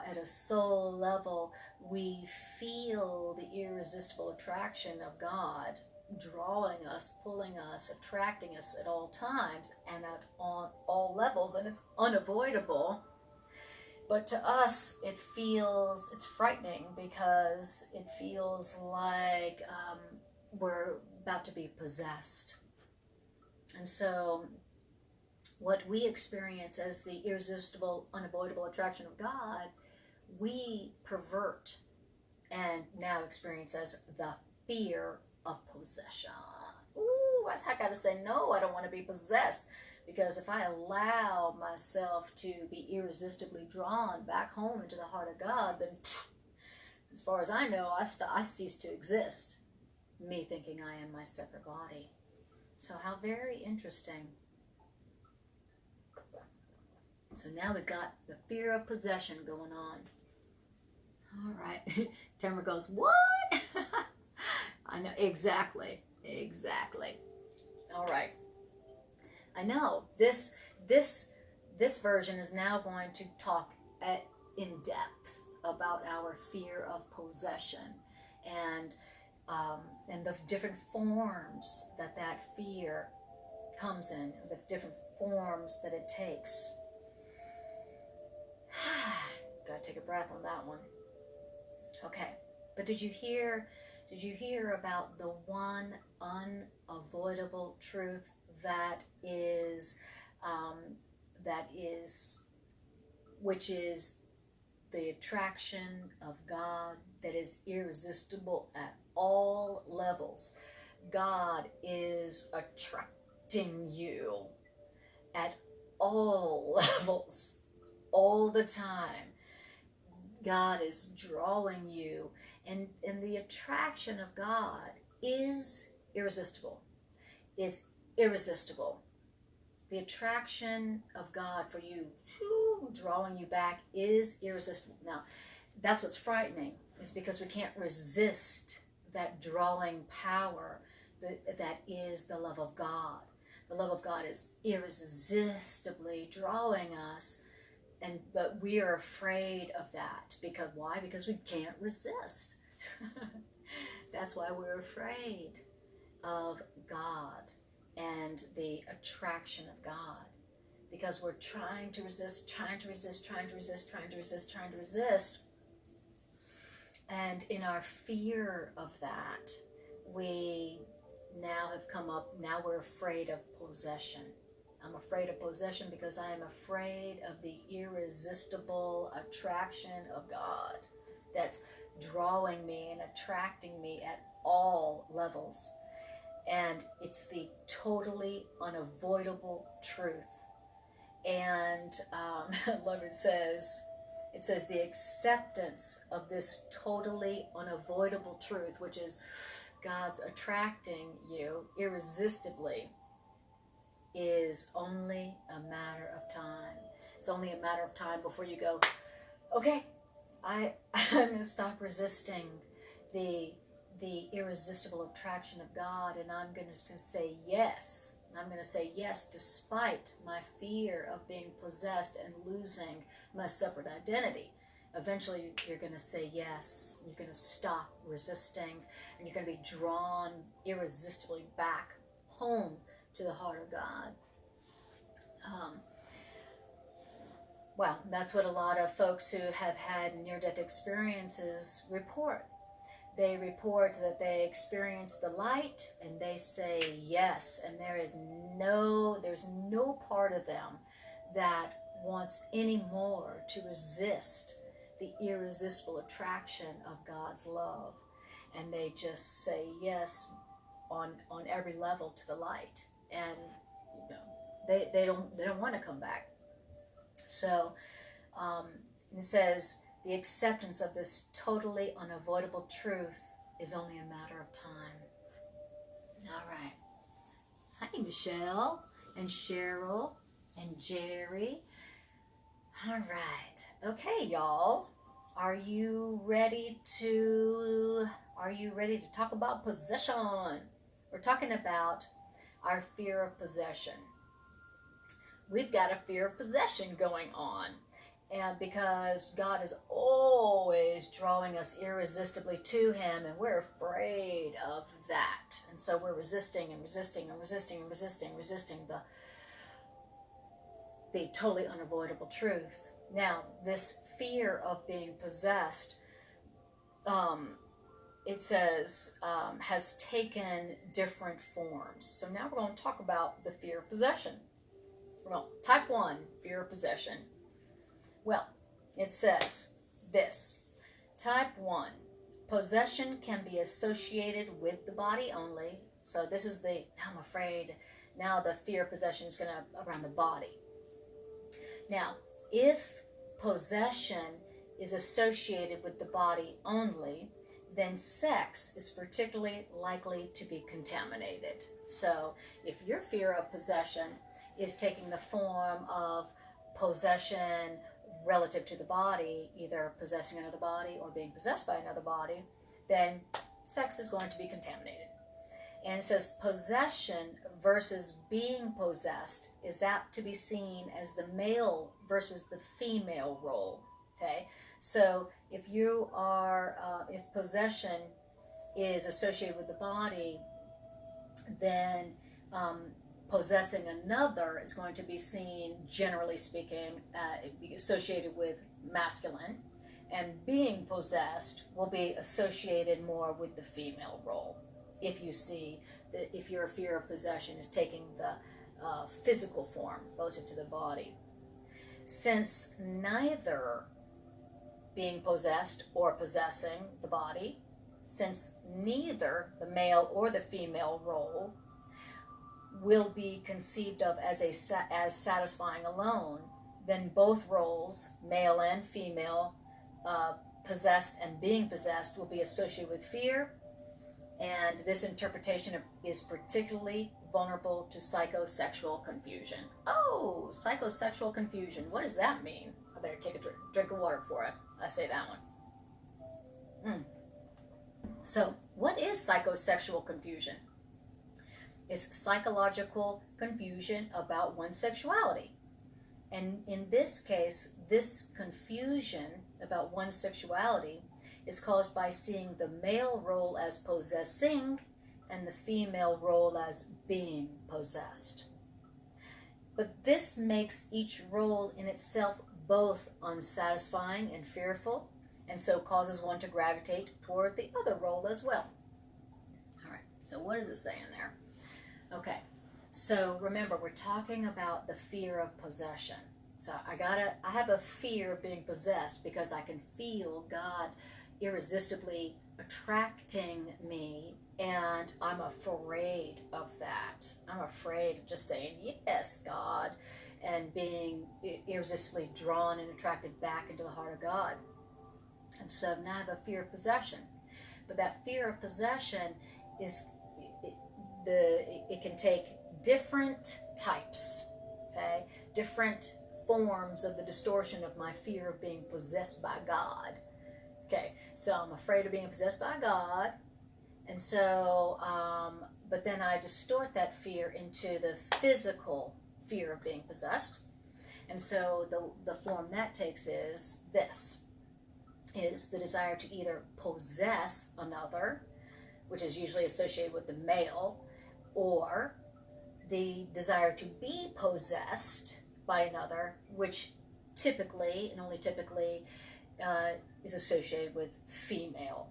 at a soul level, we feel the irresistible attraction of God drawing us, pulling us, attracting us at all times and on all levels, and it's unavoidable. But to us, it's frightening because it feels like we're about to be possessed. And so what we experience as the irresistible, unavoidable attraction of God, we pervert and now experience as the fear of possession. Ooh, I gotta say, no, I don't want to be possessed. Because if I allow myself to be irresistibly drawn back home into the heart of God, then as far as I know, I cease to exist. Me thinking I am my separate body. So how very interesting. So now we've got the fear of possession going on. All right. Tamara goes, what? I know, exactly. All right. I know. This version is now going to talk in depth about our fear of possession. and the different forms that fear comes in, the different forms that it takes. Gotta take a breath on that one. Okay, but did you hear about the one unavoidable truth which is the attraction of God that is irresistible at all levels? God is attracting you at all levels, all the time. God is drawing you, and the attraction of God is irresistible. It's irresistible. The attraction of God for you, drawing you back, is irresistible. Now, that's what's frightening, is because we can't resist that drawing power that is the love of God. The love of God is irresistibly drawing us, but we are afraid of that. Because why? Because we can't resist. That's why we're afraid of God and the attraction of God, because we're trying to resist, and in our fear of that, we now we're afraid of possession. I'm afraid of possession because I am afraid of the irresistible attraction of God that's drawing me and attracting me at all levels. And it's the totally unavoidable truth. And I love it says the acceptance of this totally unavoidable truth, which is God's attracting you irresistibly, is only a matter of time. It's only a matter of time before you go, okay, I'm going to stop resisting the irresistible attraction of God, and I'm going to say yes. I'm going to say yes despite my fear of being possessed and losing my separate identity. Eventually, you're going to say yes. You're going to stop resisting, and you're going to be drawn irresistibly back home to the heart of God. Well, that's what a lot of folks who have had near-death experiences report. They report that they experience the light and they say yes, and there's no part of them that wants any more to resist the irresistible attraction of God's love, and they just say yes on every level to the light, and they don't want to come back. So it says the acceptance of this totally unavoidable truth is only a matter of time. All right. Hi, Michelle and Cheryl and Jerry. All right. Okay, y'all. Are you ready to talk about possession? We're talking about our fear of possession. We've got a fear of possession going on. And because God is always drawing us irresistibly to Him, and we're afraid of that. And so we're resisting the totally unavoidable truth. Now, this fear of being possessed, it says, has taken different forms. So now we're going to talk about the fear of possession. Well, type 1, fear of possession. Well, it says this. Type 1, possession can be associated with the body only. So this is I'm afraid, now the fear of possession is going to around the body. Now, if possession is associated with the body only, then sex is particularly likely to be contaminated. So if your fear of possession is taking the form of possession relative to the body, either possessing another body or being possessed by another body, then sex is going to be contaminated. And it says possession versus being possessed is apt to be seen as the male versus the female role. Okay, so if you are, if possession is associated with the body, then possessing another is going to be seen, generally speaking, associated with masculine, and being possessed will be associated more with the female role. If you see, if your fear of possession is taking the physical form relative to the body. Since neither being possessed or possessing the body, since neither the male or the female role will be conceived of as satisfying alone, then both roles, male and female, possessed and being possessed, will be associated with fear, and this interpretation is particularly vulnerable to psychosexual confusion. Oh, psychosexual confusion. What does that mean? I better take a drink of water before I say that one. So, what is psychosexual confusion? It's psychological confusion about one's sexuality. And in this case, this confusion about one's sexuality is caused by seeing the male role as possessing and the female role as being possessed. But this makes each role in itself both unsatisfying and fearful, and so causes one to gravitate toward the other role as well. All right, so what does it say in there? Okay, so remember, we're talking about the fear of possession. So I have a fear of being possessed because I can feel God irresistibly attracting me, and I'm afraid of that. I'm afraid of just saying, yes, God, and being irresistibly drawn and attracted back into the heart of God. And so now I have a fear of possession. But that fear of possession is, it can take different types, okay? Different forms of the distortion of my fear of being possessed by God. Okay, so I'm afraid of being possessed by God, and so, but then I distort that fear into the physical fear of being possessed, and so the form that takes is this, is the desire to either possess another, which is usually associated with the male, or the desire to be possessed by another, which typically, and only typically, is associated with female.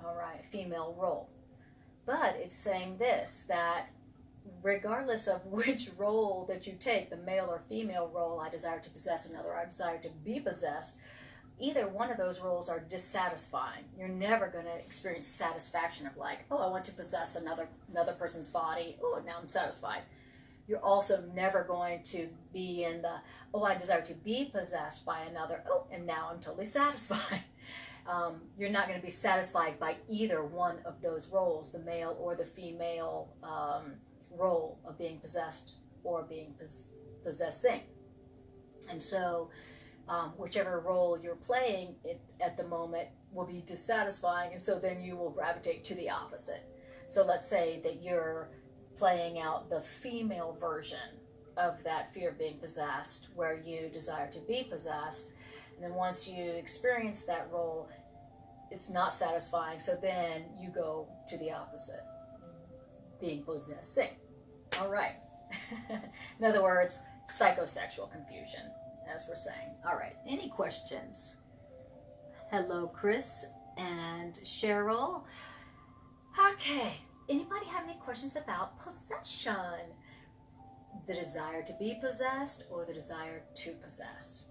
All right, female role. But it's saying this, that regardless of which role that you take, the male or female role, I desire to possess another, I desire to be possessed, either one of those roles are dissatisfying. You're never going to experience satisfaction of like, oh, I want to possess another person's body. Oh, now I'm satisfied. You're also never going to be in the, oh, I desire to be possessed by another. Oh, and now I'm totally satisfied. You're not going to be satisfied by either one of those roles, the male or the female role of being possessed or being possessing. And so whichever role you're playing at the moment will be dissatisfying, and so then you will gravitate to the opposite. So let's say that you're playing out the female version of that fear of being possessed, where you desire to be possessed, and then once you experience that role, it's not satisfying, so then you go to the opposite, being possessing. All right. In other words, psychosexual confusion, as we're saying. All right, any questions? Hello, Chris and Cheryl. Okay, anybody have any questions about possession? The desire to be possessed or the desire to possess?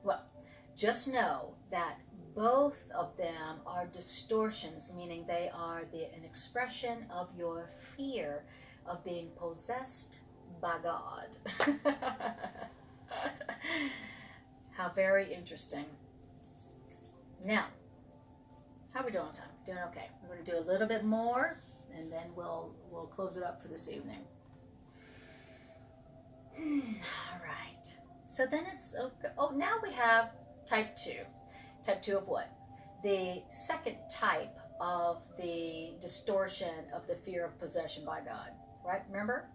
Well, just know that both of them are distortions, meaning they are an expression of your fear of being possessed by God. How very interesting. Now, how are we doing on time? Doing okay. We're going to do a little bit more, and then we'll close it up for this evening. All right. So then it's, now we have type 2. Type 2 of what? The second type of the distortion of the fear of possession by God. Right? Remember?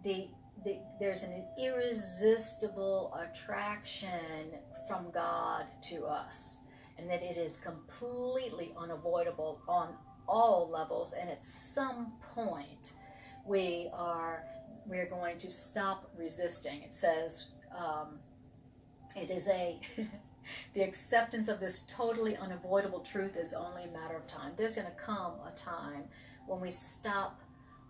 There's an irresistible attraction from God to us. and that it is completely unavoidable on all levels, and at some point we're going to stop resisting. It says it is a the acceptance of this totally unavoidable truth is only a matter of time. There's going to come a time when we stop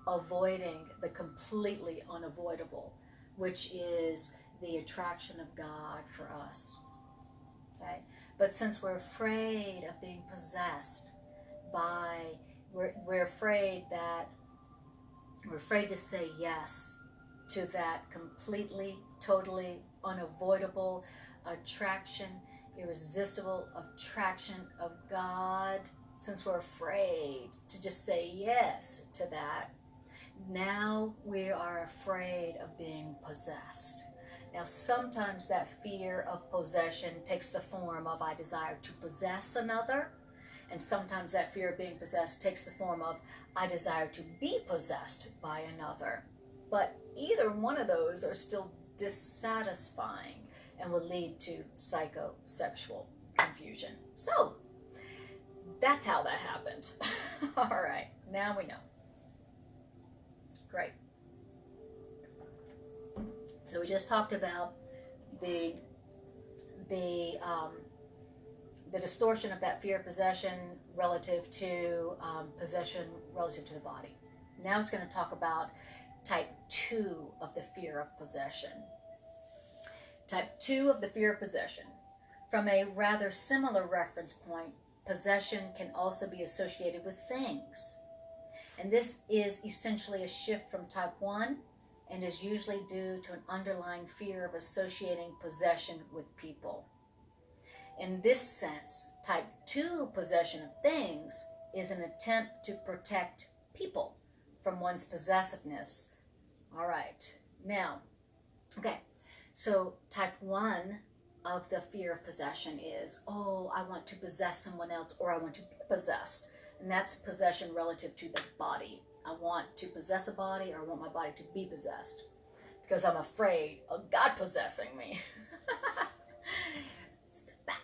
avoiding the completely unavoidable, which is the attraction of God for us. Okay? But since we're afraid of being possessed by, we're afraid to say yes to that completely, totally unavoidable attraction, irresistible attraction of God. Since we're afraid to just say yes to that, now we are afraid of being possessed. Now, sometimes that fear of possession takes the form of I desire to possess another, and sometimes that fear of being possessed takes the form of I desire to be possessed by another. But either one of those are still dissatisfying and will lead to psychosexual confusion. So, that's how that happened. All right, now we know. Great. So we just talked about the distortion of that fear of possession relative to possession relative to the body. Now it's going to talk about type 2 of the fear of possession. Type 2 of the fear of possession. From a rather similar reference point, possession can also be associated with things. And this is essentially a shift from type 1 and is usually due to an underlying fear of associating possession with people. In this sense, type 2 possession of things is an attempt to protect people from one's possessiveness. All right, now, okay, so type 1 of the fear of possession is, oh, I want to possess someone else, or I want to be possessed. And that's possession relative to the body. I want to possess a body, or I want my body to be possessed because I'm afraid of God possessing me.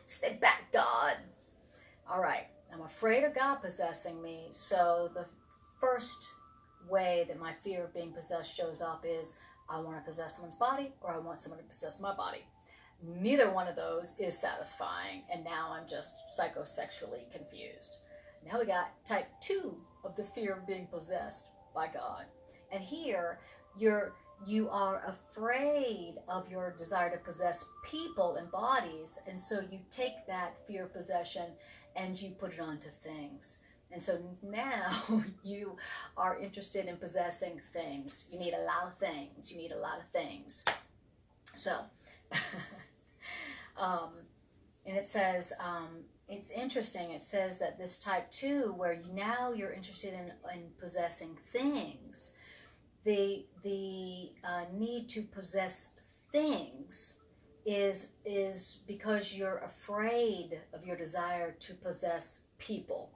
Stay back, God. All right, I'm afraid of God possessing me. So the first way that my fear of being possessed shows up is I want to possess someone's body, or I want someone to possess my body. Neither one of those is satisfying, and now I'm just psychosexually confused. Now we got type 2 of the fear of being possessed by God. And here you are afraid of your desire to possess people and bodies, and so you take that fear of possession and you put it onto things. And so now you are interested in possessing things. You need a lot of things. You need a lot of things. So, and it says, it's interesting. It says that this type 2, where now you're interested in possessing things, the need to possess things is because you're afraid of your desire to possess people,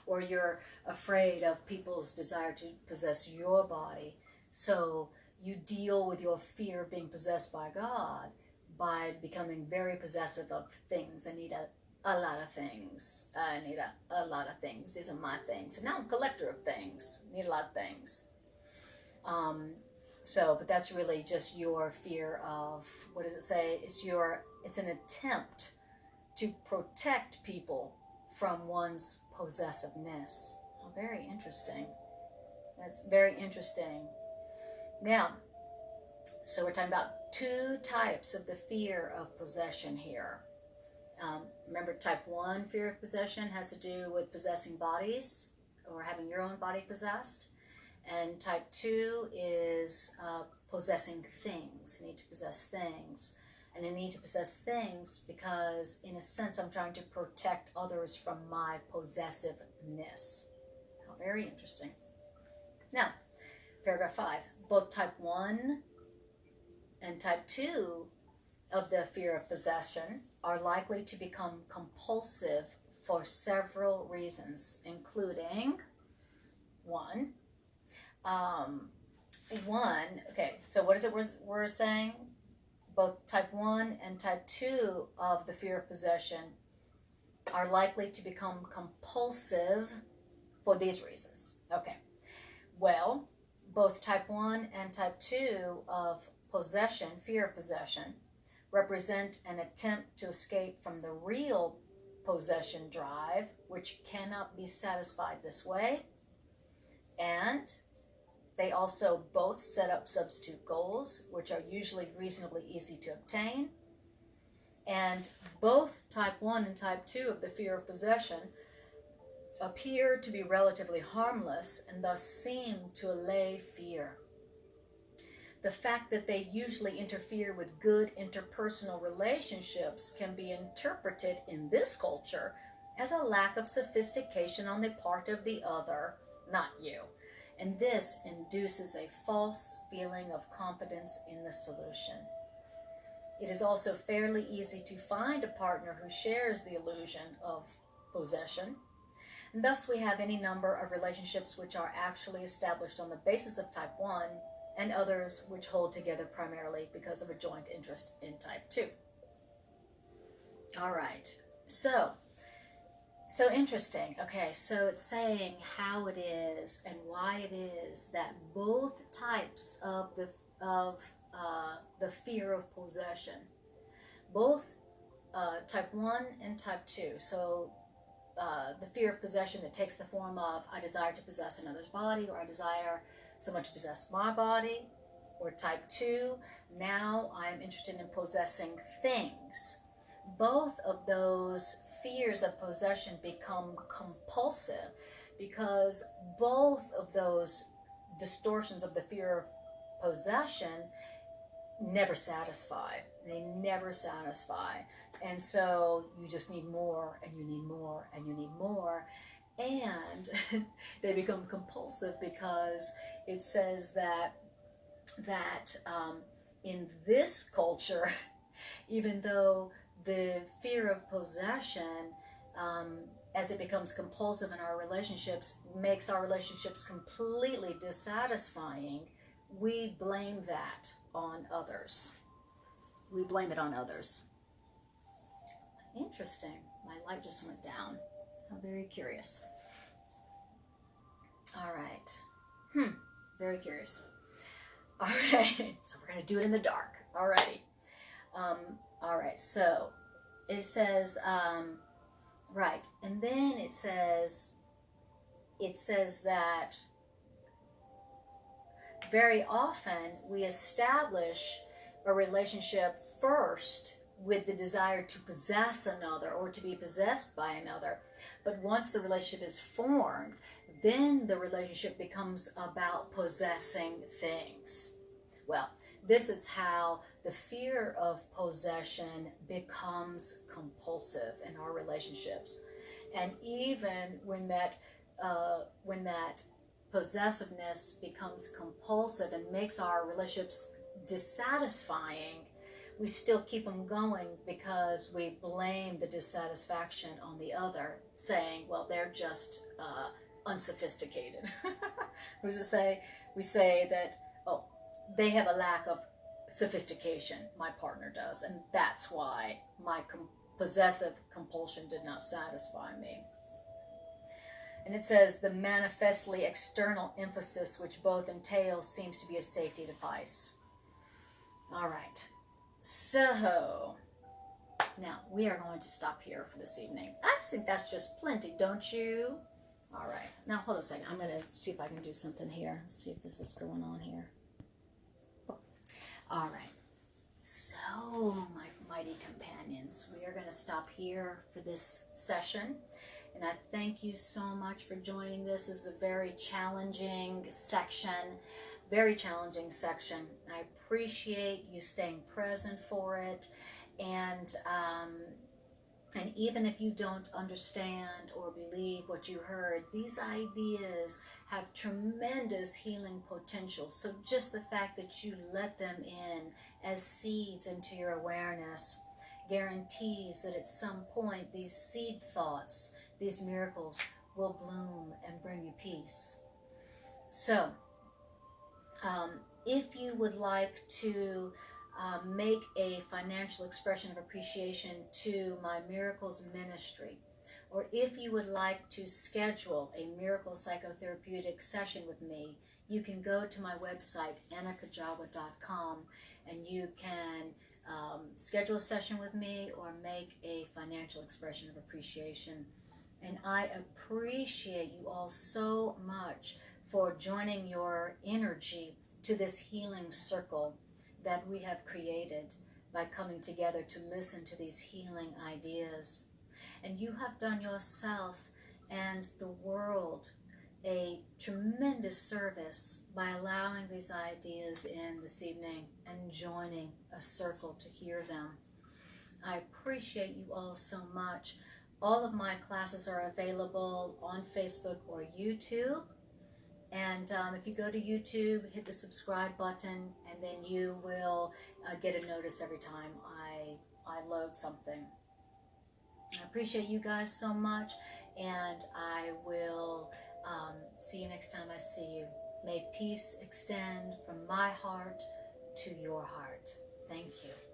or you're afraid of people's desire to possess your body. So you deal with your fear of being possessed by God by becoming very possessive of things. I need a lot of things. I need a lot of things. These are my things. And now I'm a collector of things. I need a lot of things. But that's really just your fear of, what does it say? It's an attempt to protect people from one's possessiveness. Oh, very interesting. That's very interesting. Now, so we're talking about 2 types of the fear of possession here. Remember, type 1 fear of possession has to do with possessing bodies or having your own body possessed. And type 2 is possessing things. You need to possess things. And I need to possess things because, in a sense, I'm trying to protect others from my possessiveness. Oh, very interesting. Now, paragraph 5. Both type 1 and type 2 of the fear of possession are likely to become compulsive for several reasons, including okay, so what is it we're saying? Both type 1 and type 2 of the fear of possession are likely to become compulsive for these reasons. Okay, well, both type 1 and type 2 of possession, fear of possession, represent an attempt to escape from the real possession drive, which cannot be satisfied this way. And they also both set up substitute goals, which are usually reasonably easy to obtain. And both type 1 and type 2 of the fear of possession appear to be relatively harmless and thus seem to allay fear. The fact that they usually interfere with good interpersonal relationships can be interpreted in this culture as a lack of sophistication on the part of the other, not you. And this induces a false feeling of confidence in the solution. It is also fairly easy to find a partner who shares the illusion of possession. And thus we have any number of relationships which are actually established on the basis of type 1 and others which hold together primarily because of a joint interest in type 2. All right, so interesting. Okay, so it's saying how it is and why it is that both types of the fear of possession, both type 1 and type 2, so the fear of possession that takes the form of I desire to possess another's body, or I desire someone to possess my body, or type 2, now I'm interested in possessing things. Both of those fears of possession become compulsive because both of those distortions of the fear of possession never satisfy. They never satisfy. And so you just need more, and you need more, and you need more. And they become compulsive because it says that in this culture, even though the fear of possession, as it becomes compulsive in our relationships, makes our relationships completely dissatisfying, we blame that on others. We blame it on others. Interesting. My light just went down. I'm very curious. All right. Very curious. All right. So we're going to do it in the dark. All righty. All right. So it says, right. And then it says that very often we establish a relationship first with the desire to possess another or to be possessed by another. But once the relationship is formed, then the relationship becomes about possessing things. Well, this is how the fear of possession becomes compulsive in our relationships. And even when that possessiveness becomes compulsive and makes our relationships dissatisfying, we still keep them going because we blame the dissatisfaction on the other, saying, well, they're just unsophisticated. What does it say? We say that, oh, they have a lack of sophistication, my partner does, and that's why my possessive compulsion did not satisfy me. And it says, the manifestly external emphasis which both entails seems to be a safety device. All right. So, now we are going to stop here for this evening. I think that's just plenty, don't you? All right. Now, hold on a second. I'm going to see if I can do something here. Let's see if this is going on here. Oh. All right. So, my mighty companions, we are going to stop here for this session. And I thank you so much for joining this. This is a very challenging section. Very challenging section. I appreciate you staying present for it. And even if you don't understand or believe what you heard, these ideas have tremendous healing potential. So just the fact that you let them in as seeds into your awareness guarantees that at some point these seed thoughts, these miracles, will bloom and bring you peace. So, if you would like to make a financial expression of appreciation to my Miracles Ministry, or if you would like to schedule a miracle psychotherapeutic session with me, you can go to my website, annakujawa.com, and you can schedule a session with me or make a financial expression of appreciation. And I appreciate you all so much for joining your energy to this healing circle that we have created by coming together to listen to these healing ideas. And you have done yourself and the world a tremendous service by allowing these ideas in this evening and joining a circle to hear them. I appreciate you all so much. All of my classes are available on Facebook or YouTube. And if you go to YouTube, hit the subscribe button, and then you will get a notice every time I load something. I appreciate you guys so much, and I will see you next time I see you. May peace extend from my heart to your heart. Thank you.